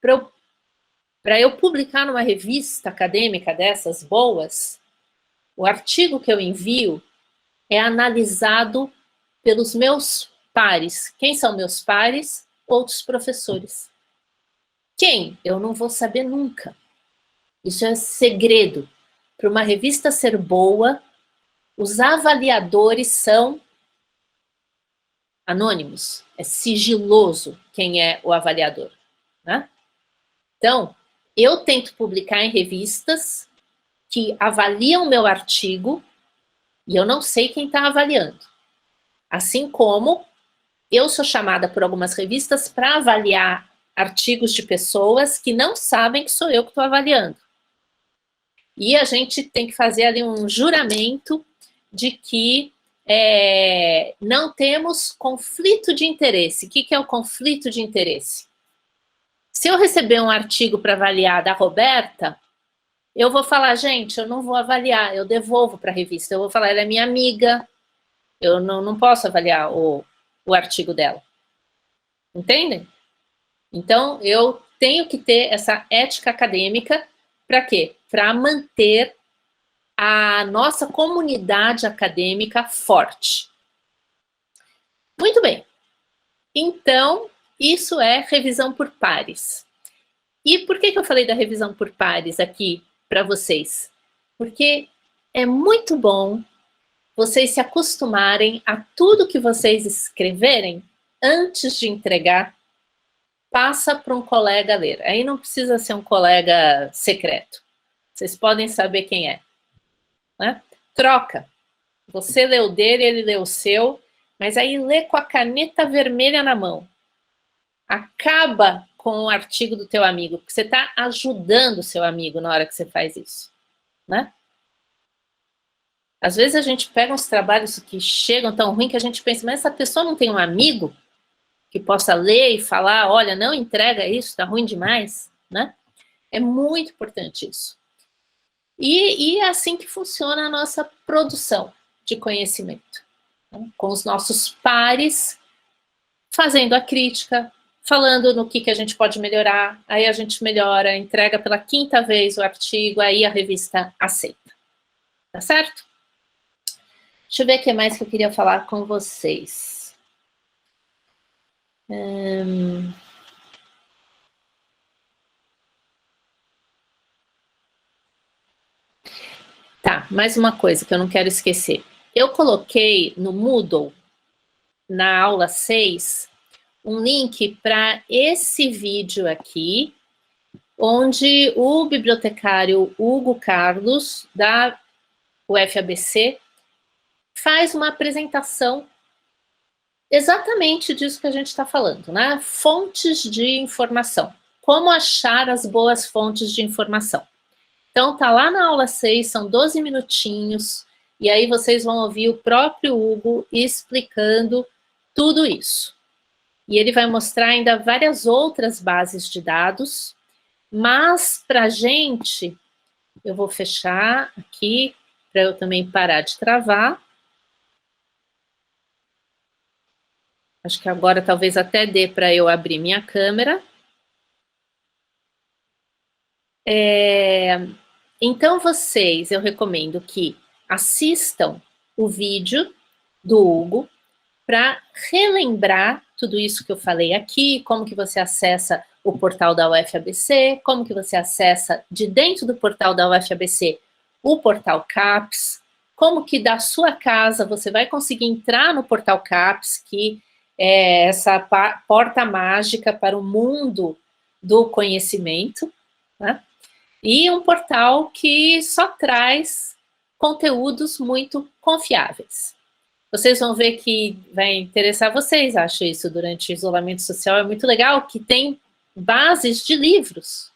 Para eu publicar numa revista acadêmica dessas boas, o artigo que eu envio é analisado pelos meus pares. Quem são meus pares? Outros professores. Quem? Eu não vou saber nunca. Isso é segredo. Para uma revista ser boa, os avaliadores são anônimos, é sigiloso quem é o avaliador, né? Então, eu tento publicar em revistas que avaliam o meu artigo e eu não sei quem está avaliando. Assim como eu sou chamada por algumas revistas para avaliar artigos de pessoas que não sabem que sou eu que estou avaliando. E a gente tem que fazer ali um juramento de que não temos conflito de interesse. O que é o conflito de interesse? Se eu receber um artigo para avaliar da Roberta, eu vou falar, gente, eu não vou avaliar, eu devolvo para a revista. Eu vou falar, ela é minha amiga, eu não posso avaliar o artigo dela. Entendem? Então, eu tenho que ter essa ética acadêmica para quê? Para manter a nossa comunidade acadêmica forte. Muito bem. Então, isso é revisão por pares. E por que eu falei da revisão por pares aqui para vocês? Porque é muito bom vocês se acostumarem a tudo que vocês escreverem antes de entregar, passa para um colega ler. Aí não precisa ser um colega secreto. Vocês podem saber quem é. Né? Troca. Você lê o dele, ele lê o seu, mas aí lê com a caneta vermelha na mão. Acaba com o artigo do teu amigo, porque você está ajudando o seu amigo na hora que você faz isso. Né? Às vezes a gente pega uns trabalhos que chegam tão ruim que a gente pensa, mas essa pessoa não tem um amigo que possa ler e falar, olha, não entrega isso, está ruim demais, né? É muito importante isso. E é assim que funciona a nossa produção de conhecimento. Né? Com os nossos pares, fazendo a crítica, falando no que a gente pode melhorar, aí a gente melhora, entrega pela 5ª vez o artigo, aí a revista aceita. Tá certo? Deixa eu ver o que mais que eu queria falar com vocês. Tá, mais uma coisa que eu não quero esquecer. Eu coloquei no Moodle, na aula 6, um link para esse vídeo aqui, onde o bibliotecário Hugo Carlos, da UFABC, faz uma apresentação exatamente disso que a gente está falando, né? Fontes de informação. Como achar as boas fontes de informação. Então, tá lá na aula 6, são 12 minutinhos, e aí vocês vão ouvir o próprio Hugo explicando tudo isso. E ele vai mostrar ainda várias outras bases de dados, mas para a gente, eu vou fechar aqui, para eu também parar de travar. Acho que agora talvez até dê para eu abrir minha câmera. Então, vocês, eu recomendo que assistam o vídeo do Hugo para relembrar tudo isso que eu falei aqui, como que você acessa o portal da UFABC, como que você acessa de dentro do portal da UFABC o portal CAPES, como que da sua casa você vai conseguir entrar no portal CAPES, que é essa porta mágica para o mundo do conhecimento, né? E um portal que só traz conteúdos muito confiáveis. Vocês vão ver que vai interessar vocês, acho isso, durante o isolamento social, é muito legal, que tem bases de livros.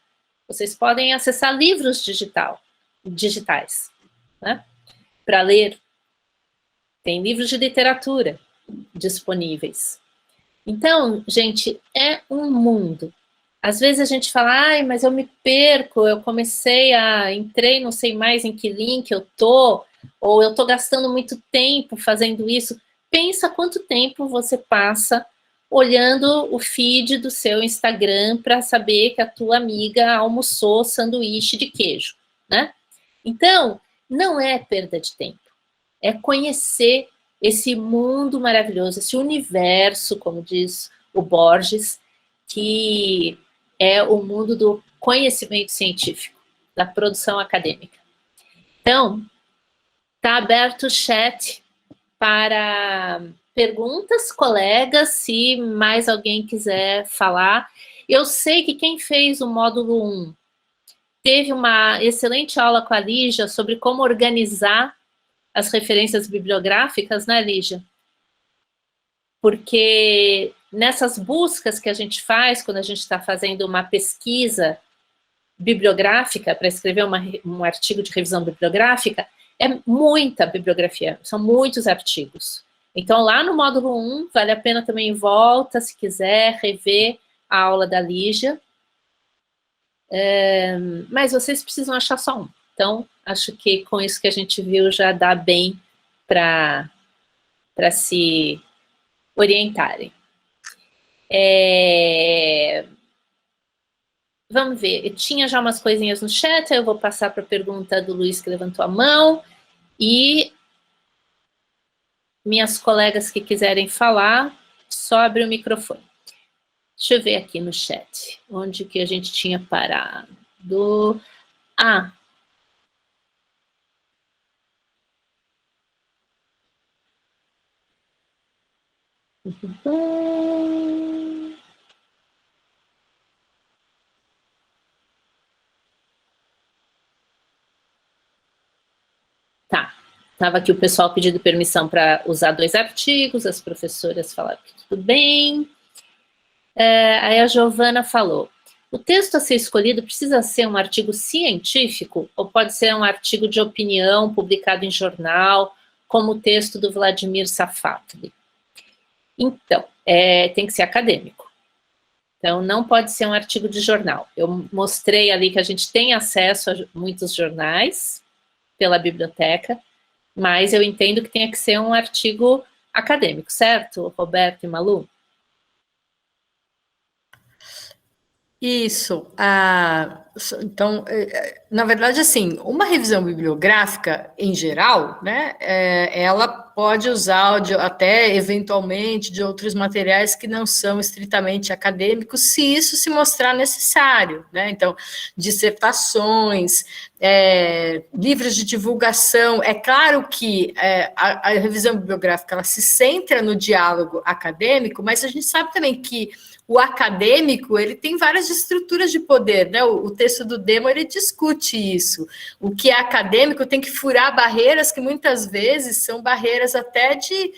Vocês podem acessar livros digitais, né? Para ler. Tem livros de literatura disponíveis. Então, gente, é um mundo. Às vezes a gente fala, ai, mas eu me perco, eu entrei, não sei mais em que link eu tô, ou eu tô gastando muito tempo fazendo isso. Pensa quanto tempo você passa olhando o feed do seu Instagram para saber que a tua amiga almoçou sanduíche de queijo, né? Então, não é perda de tempo, é conhecer esse mundo maravilhoso, esse universo, como diz o Borges, que é o mundo do conhecimento científico, da produção acadêmica. Então, está aberto o chat para perguntas, colegas, se mais alguém quiser falar. Eu sei que quem fez o módulo 1 teve uma excelente aula com a Lígia sobre como organizar as referências bibliográficas, né, Lígia? Porque nessas buscas que a gente faz, quando a gente está fazendo uma pesquisa bibliográfica, para escrever um artigo de revisão bibliográfica, é muita bibliografia, são muitos artigos. Então, lá no módulo 1, vale a pena também volta, se quiser, rever a aula da Lígia. Mas vocês precisam achar só um. Então, acho que com isso que a gente viu já dá bem para se orientarem. Vamos ver, eu tinha já umas coisinhas no chat, eu vou passar para a pergunta do Luiz, que levantou a mão, e minhas colegas que quiserem falar, só abre o microfone. Deixa eu ver aqui no chat, onde que a gente tinha parado. Tá, estava aqui o pessoal pedindo permissão para usar 2 artigos, as professoras falaram que tudo bem. Aí a Giovana falou, o texto a ser escolhido precisa ser um artigo científico ou pode ser um artigo de opinião publicado em jornal, como o texto do Vladimir Safatli? Então, tem que ser acadêmico. Então, não pode ser um artigo de jornal. Eu mostrei ali que a gente tem acesso a muitos jornais pela biblioteca, mas eu entendo que tenha que ser um artigo acadêmico, certo, Roberto e Malu? Isso. Então, na verdade, assim, uma revisão bibliográfica, em geral, né, ela pode usar até, eventualmente, de outros materiais que não são estritamente acadêmicos, se isso se mostrar necessário, né? Então, dissertações, livros de divulgação. É claro que a revisão bibliográfica, ela se centra no diálogo acadêmico, mas a gente sabe também que o acadêmico, ele tem várias estruturas de poder, né? O texto do Demo, ele discute isso. O que é acadêmico tem que furar barreiras que muitas vezes são barreiras até de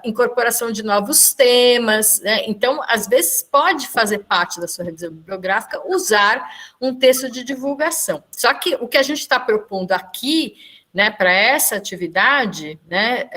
incorporação de novos temas, né? Então, às vezes, pode fazer parte da sua revisão bibliográfica usar um texto de divulgação. Só que o que a gente está propondo aqui, né, para essa atividade, né,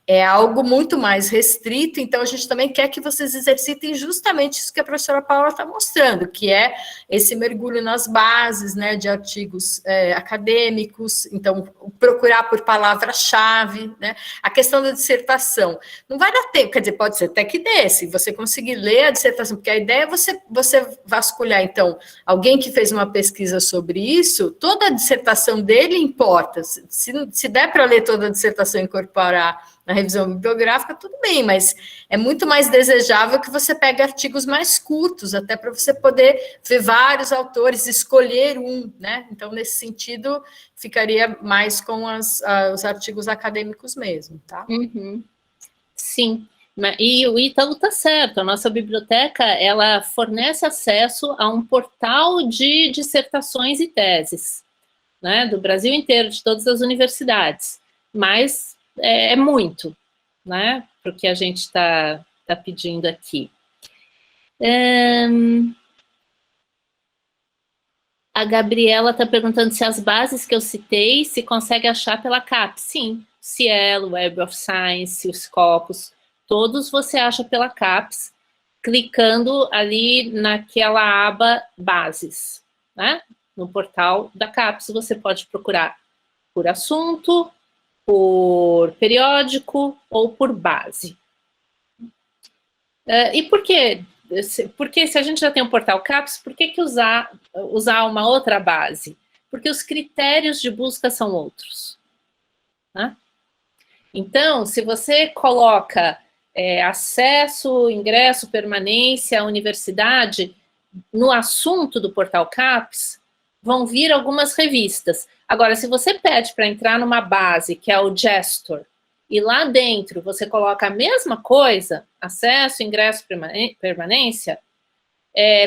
é algo muito mais restrito, então a gente também quer que vocês exercitem justamente isso que a professora Paula está mostrando, que é esse mergulho nas bases, né, de artigos acadêmicos, então procurar por palavra-chave, né, a questão da dissertação, não vai dar tempo, quer dizer, pode ser até que dê, se você conseguir ler a dissertação, porque a ideia é você vasculhar, então, alguém que fez uma pesquisa sobre isso, toda a dissertação dele importa, se der para ler toda a dissertação e incorporar na revisão bibliográfica, tudo bem, mas é muito mais desejável que você pegue artigos mais curtos, até para você poder ver vários autores, escolher um, né? Então, nesse sentido, ficaria mais com os artigos acadêmicos mesmo, tá? Uhum. Sim, e o Ítalo está certo, a nossa biblioteca, ela fornece acesso a um portal de dissertações e teses, né, do Brasil inteiro, de todas as universidades, mas é muito, né, para o que a gente está pedindo aqui. A Gabriela está perguntando se as bases que eu citei se consegue achar pela CAPES. Sim, Cielo, Web of Science, os Scopus, todos você acha pela CAPES, clicando ali naquela aba Bases, né? No portal da CAPES você pode procurar por assunto, por periódico ou por base. E por quê? Porque se a gente já tem um portal CAPES, por que usar uma outra base? Porque os critérios de busca são outros, né? Então, se você coloca acesso, ingresso, permanência à universidade no assunto do portal CAPES, vão vir algumas revistas. Agora, se você pede para entrar numa base, que é o Gestor, e lá dentro você coloca a mesma coisa, acesso, ingresso, permanência,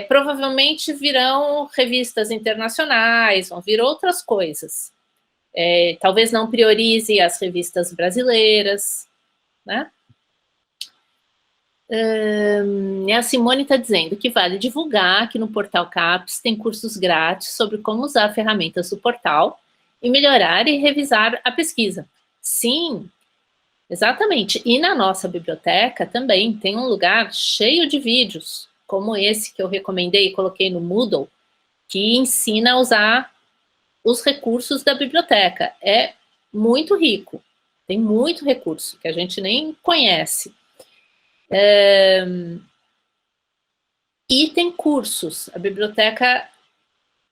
provavelmente virão revistas internacionais, vão vir outras coisas. Talvez não priorize as revistas brasileiras, né? A Simone está dizendo que vale divulgar que no portal CAPES tem cursos grátis sobre como usar ferramentas do portal e melhorar e revisar a pesquisa. Sim, exatamente. E na nossa biblioteca também tem um lugar cheio de vídeos, como esse que eu recomendei e coloquei no Moodle, que ensina a usar os recursos da biblioteca. É muito rico, tem muito recurso que a gente nem conhece. E tem cursos, a biblioteca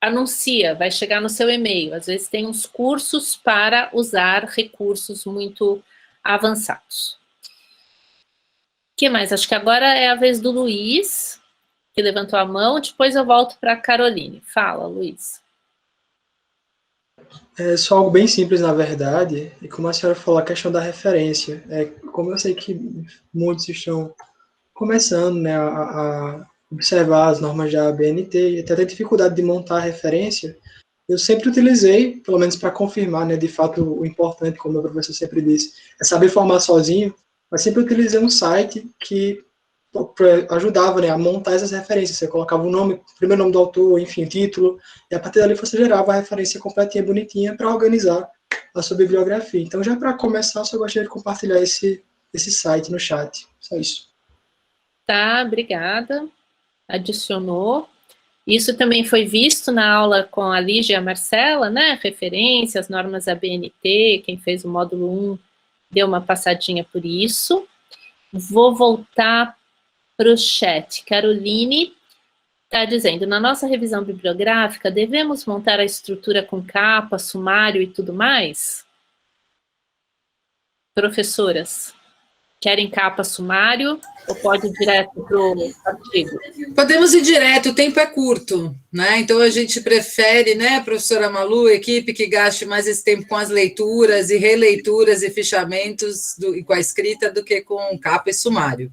anuncia, vai chegar no seu e-mail, às vezes tem uns cursos para usar recursos muito avançados. O que mais? Acho que agora é a vez do Luiz, que levantou a mão, depois eu volto para a Caroline. Fala, Luiz. É só algo bem simples, na verdade, e como a senhora falou, a questão da referência. Como eu sei que muitos estão começando, né, a observar as normas da ABNT e até ter dificuldade de montar a referência, eu sempre utilizei, pelo menos para confirmar, né, de fato, o importante, como o professor sempre disse, é saber formar sozinho, mas sempre utilizei um site que ajudava, né, a montar essas referências. Você colocava o nome, o primeiro nome do autor, enfim, o título, e a partir dali você gerava a referência completinha, bonitinha, para organizar a sua bibliografia. Então, já para começar, eu só gostaria de compartilhar esse site no chat. Só isso. Tá, obrigada. Adicionou. Isso também foi visto na aula com a Lígia e a Marcela, né? Referências, normas ABNT, quem fez o módulo 1 deu uma passadinha por isso. Vou voltar para o chat. Caroline está dizendo, na nossa revisão bibliográfica, devemos montar a estrutura com capa, sumário e tudo mais? Professoras, querem capa, sumário, ou pode ir direto para o artigo? Podemos ir direto, o tempo é curto, né? Então a gente prefere, né, professora Malu, equipe que gaste mais esse tempo com as leituras e releituras e fichamentos e com a escrita do que com capa e sumário.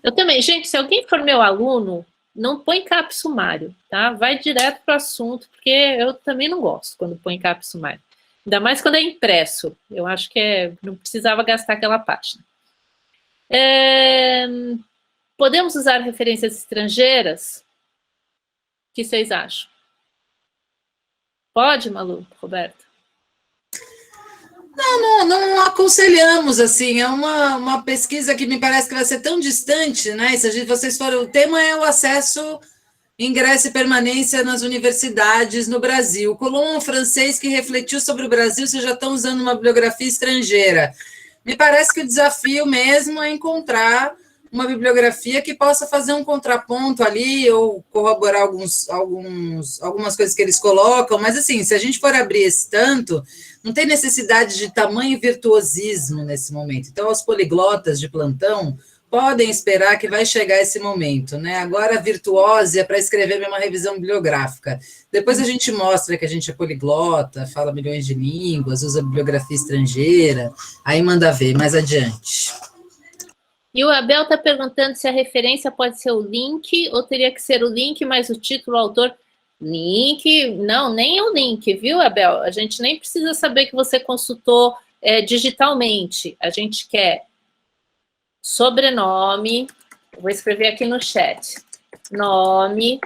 Eu também, gente, se alguém for meu aluno, não põe capa e sumário, tá? Vai direto para o assunto, porque eu também não gosto quando põe capa e sumário. Ainda mais quando é impresso. Eu acho que não precisava gastar aquela página. Podemos usar referências estrangeiras? O que vocês acham? Pode, Malu, Roberto? Não aconselhamos, assim, é uma pesquisa que me parece que vai ser tão distante, né? Se vocês forem, o tema é o acesso, ingresso e permanência nas universidades no Brasil. Colombo francês que refletiu sobre o Brasil, vocês já estão usando uma bibliografia estrangeira. Me parece que o desafio mesmo é encontrar uma bibliografia que possa fazer um contraponto ali ou corroborar algumas coisas que eles colocam, mas assim, se a gente for abrir esse tanto, não tem necessidade de tamanho virtuosismo nesse momento. Então, os poliglotas de plantão podem esperar que vai chegar esse momento, né? Agora, a virtuose é para escrever mesmo uma revisão bibliográfica. Depois a gente mostra que a gente é poliglota, fala milhões de línguas, usa bibliografia estrangeira, aí manda ver, mais adiante. E o Abel está perguntando se a referência pode ser o link ou teria que ser o link mais o título, o autor. Link, não, nem o link, viu, Abel? A gente nem precisa saber que você consultou digitalmente. A gente quer sobrenome, vou escrever aqui no chat, nome,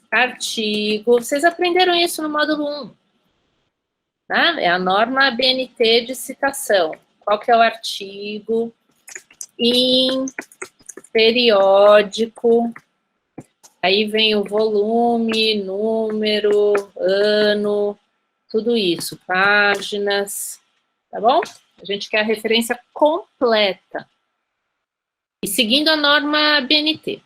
artigo. Vocês aprenderam isso no módulo 1. Tá? É a norma ABNT de citação. Qual que é o artigo? Em periódico. Aí vem o volume, número, ano, tudo isso. Páginas, tá bom? A gente quer a referência completa. E seguindo a norma ABNT.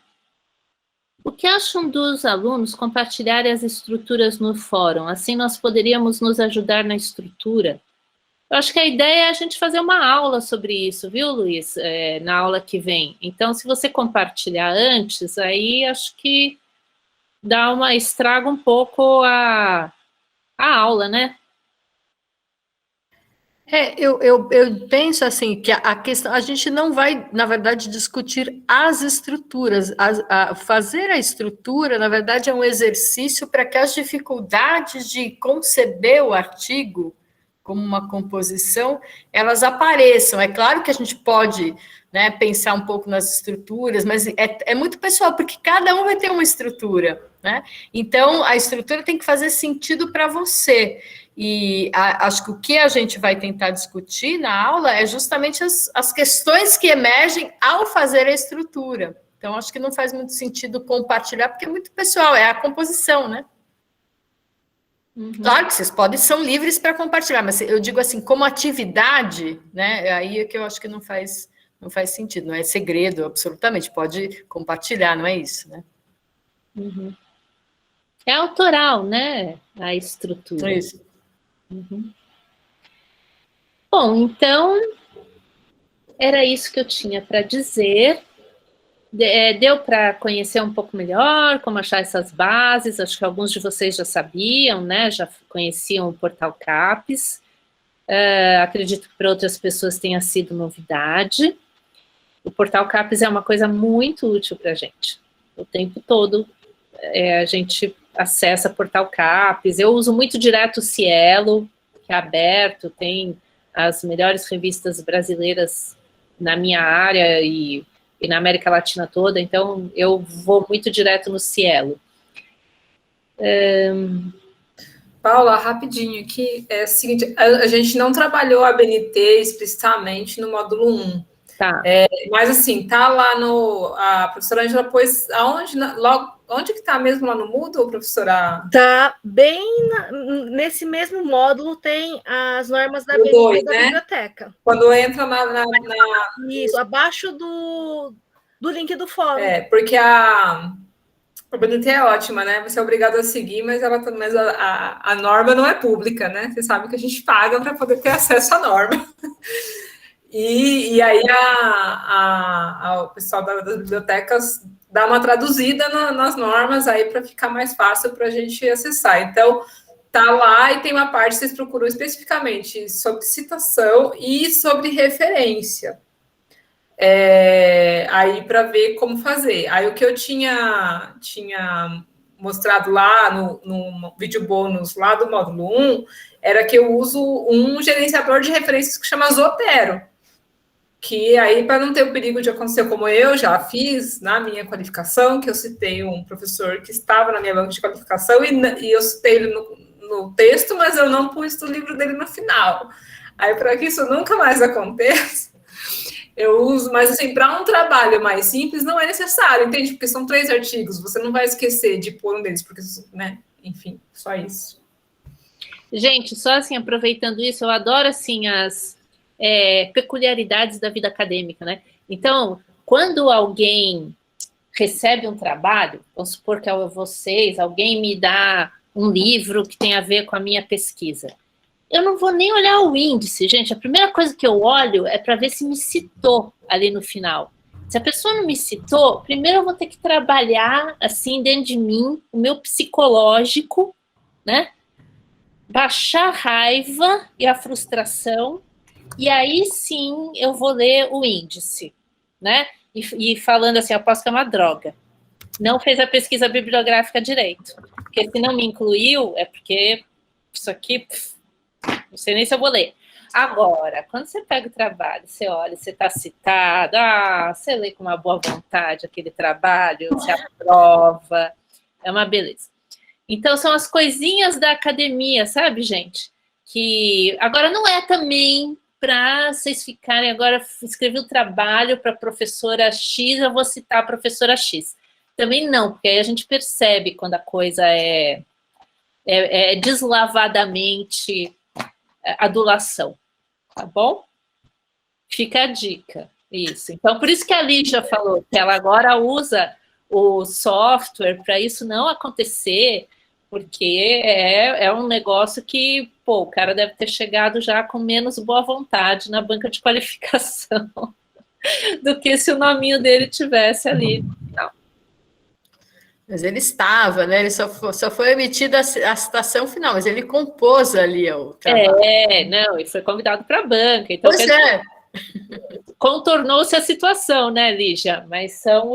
O que acham dos alunos compartilharem as estruturas no fórum? Assim nós poderíamos nos ajudar na estrutura. Eu acho que a ideia é a gente fazer uma aula sobre isso, viu, Luiz? Na aula que vem. Então, se você compartilhar antes, aí acho que estraga um pouco a aula, né? Eu penso assim, que a questão, a gente não vai, na verdade, discutir as estruturas. Fazer a estrutura, na verdade, é um exercício para que as dificuldades de conceber o artigo como uma composição, elas apareçam. É claro que a gente pode, né, pensar um pouco nas estruturas, mas é muito pessoal, porque cada um vai ter uma estrutura, né? Então, a estrutura tem que fazer sentido para você. E acho que o que a gente vai tentar discutir na aula é justamente as questões que emergem ao fazer a estrutura. Então, acho que não faz muito sentido compartilhar, porque é muito pessoal, é a composição, né? Uhum. Claro que vocês são livres para compartilhar, mas eu digo assim, como atividade, né? Aí é que eu acho que não faz sentido, não é segredo, absolutamente, pode compartilhar, não é isso, né? Uhum. É autoral, né? A estrutura. É isso. Uhum. Bom, então era isso que eu tinha para dizer. Deu para conhecer um pouco melhor como achar essas bases. Acho que alguns de vocês já sabiam, né? Já conheciam o Portal CAPES. Acredito que para outras pessoas tenha sido novidade. O Portal CAPES é uma coisa muito útil para a gente. O tempo todo a gente acessa Portal CAPES. Eu uso muito direto o Cielo, que é aberto, tem as melhores revistas brasileiras na minha área e na América Latina toda, então eu vou muito direto no Cielo. Paula, rapidinho aqui, é o seguinte, a gente não trabalhou a BNT explicitamente no módulo 1. Tá. Mas assim, tá lá a professora Angela pôs onde que tá mesmo lá no Moodle, professora? Tá bem nesse mesmo módulo, tem as normas da BNT 2, da né? biblioteca. Quando entra Isso, abaixo do link do fórum. Porque a BNT é ótima, né? Você é obrigado a seguir, mas a norma não é pública, né? Você sabe que a gente paga para poder ter acesso à norma. E aí o pessoal das bibliotecas dá uma traduzida nas normas aí para ficar mais fácil para a gente acessar. Então, tá lá e tem uma parte que vocês procuram especificamente sobre citação e sobre referência. Aí para ver como fazer. Aí o que eu tinha mostrado lá no vídeo bônus lá do módulo 1 era que eu uso um gerenciador de referências que chama Zotero. Que aí, para não ter o perigo de acontecer como eu já fiz na minha qualificação, que eu citei um professor que estava na minha banca de qualificação e eu citei ele no texto, mas eu não pus o livro dele no final. Aí, para que isso nunca mais aconteça, eu uso, mas assim, para um trabalho mais simples não é necessário, entende? Porque são 3 artigos, você não vai esquecer de pôr um deles, porque, né, enfim, só isso. Gente, só assim, aproveitando isso, eu adoro assim as peculiaridades da vida acadêmica, né? Então, quando alguém recebe um trabalho, vamos supor que alguém me dá um livro que tem a ver com a minha pesquisa. Eu não vou nem olhar o índice, gente. A primeira coisa que eu olho é para ver se me citou ali no final. Se a pessoa não me citou, primeiro eu vou ter que trabalhar, assim, dentro de mim, o meu psicológico, né? Baixar a raiva e a frustração, e aí sim eu vou ler o índice, né? E falando assim, eu aposto que é uma droga. Não fez a pesquisa bibliográfica direito. Porque se não me incluiu, é porque isso aqui, não sei nem se eu vou ler. Agora, quando você pega o trabalho, você olha, você está citado, você lê com uma boa vontade aquele trabalho, você aprova, é uma beleza. Então, são as coisinhas da academia, sabe, gente? Que agora não é também para vocês ficarem agora, escrevi o trabalho para a professora X, eu vou citar a professora X. Também não, porque aí a gente percebe quando a coisa é deslavadamente adulação, tá bom? Fica a dica, isso. Então, por isso que a Lígia falou que ela agora usa o software para isso não acontecer, porque é um negócio que pô, o cara deve ter chegado já com menos boa vontade na banca de qualificação do que se o nominho dele tivesse ali. Não. Mas ele estava, né? Ele só foi emitida a citação final, mas ele compôs ali o trabalho. Não, e foi convidado para a banca. Então, Pois é. Contornou-se a situação, né, Lígia? Mas são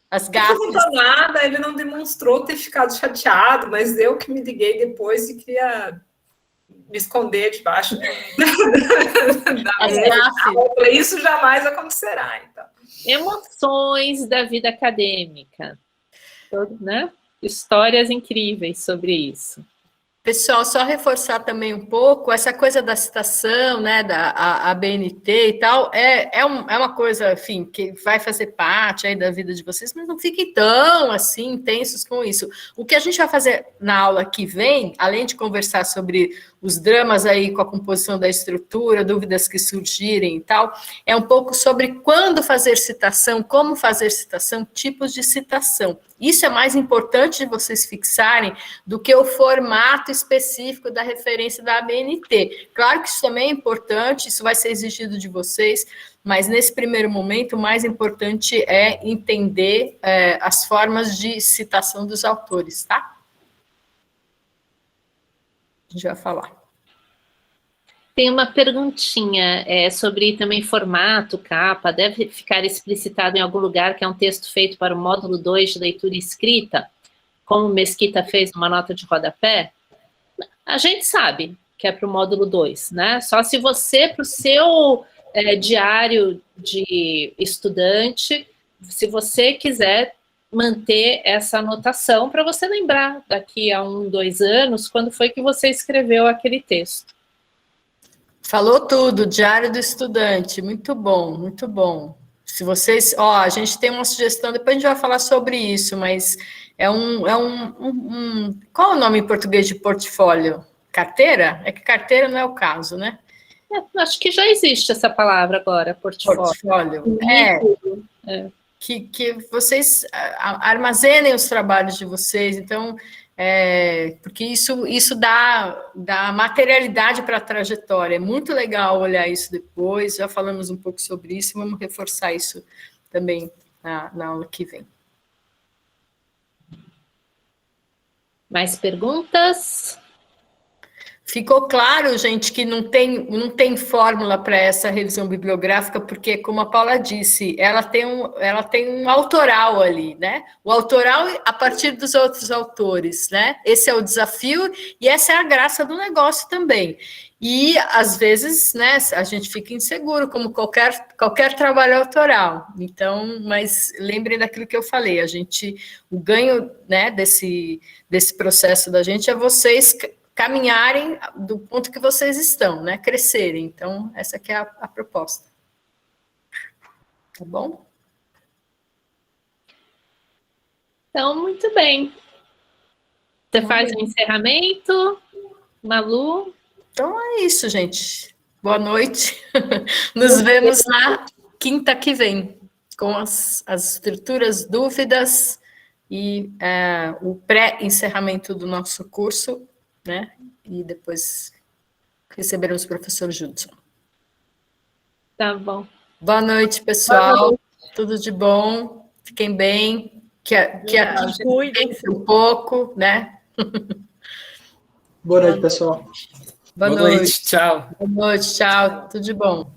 as gafes. Não contou nada, ele não demonstrou ter ficado chateado, mas eu que me liguei depois e queria me esconder debaixo as gafes. Isso jamais acontecerá, então. Emoções da vida acadêmica. Né? Histórias incríveis sobre isso. Pessoal, só reforçar também um pouco, essa coisa da citação, né, da ABNT e tal, é uma coisa, enfim, que vai fazer parte aí da vida de vocês, mas não fiquem tão, assim, intensos com isso. O que a gente vai fazer na aula que vem, além de conversar sobre os dramas aí com a composição da estrutura, dúvidas que surgirem e tal, é um pouco sobre quando fazer citação, como fazer citação, tipos de citação. Isso é mais importante de vocês fixarem do que o formato específico da referência da ABNT. Claro que isso também é importante, isso vai ser exigido de vocês, mas nesse primeiro momento o mais importante é entender as formas de citação dos autores, tá? A gente vai falar. Tem uma perguntinha sobre também formato, capa, deve ficar explicitado em algum lugar que é um texto feito para o módulo 2 de leitura e escrita, como Mesquita fez numa nota de rodapé? A gente sabe que é para o módulo 2, né? Só se você, para o seu diário de estudante, se você quiser manter essa anotação para você lembrar daqui a 1, 2 anos, quando foi que você escreveu aquele texto. Falou tudo, Diário do Estudante, muito bom, muito bom. Se vocês, a gente tem uma sugestão, depois a gente vai falar sobre isso, mas qual é o nome em português de portfólio? Carteira? É que carteira não é o caso, né? Acho que já existe essa palavra agora, portfólio. Que vocês armazenem os trabalhos de vocês, então... porque isso dá materialidade para a trajetória. É muito legal olhar isso depois, já falamos um pouco sobre isso, e vamos reforçar isso também na aula que vem. Mais perguntas? Ficou claro, gente, que não tem fórmula para essa revisão bibliográfica, porque, como a Paula disse, ela tem um autoral ali, né? O autoral a partir dos outros autores, né? Esse é o desafio e essa é a graça do negócio também. E, às vezes, né, a gente fica inseguro, como qualquer trabalho autoral. Então, mas lembrem daquilo que eu falei, o ganho, né, desse processo da gente é vocês caminharem do ponto que vocês estão, né? Crescerem. Então, essa aqui é a proposta. Tá bom? Então, muito bem. Você faz um encerramento, Malu? Então, é isso, gente. Boa noite. Nos vemos na quinta que vem, com as estruturas, dúvidas e o pré-encerramento do nosso curso, né? E depois receberemos o professor Judson. Tá bom. Boa noite, pessoal. Boa noite. Tudo de bom. Fiquem bem. Que cuidem um pouco, né? Boa noite, pessoal. Boa noite. Tchau. Boa noite, tchau. Tudo de bom.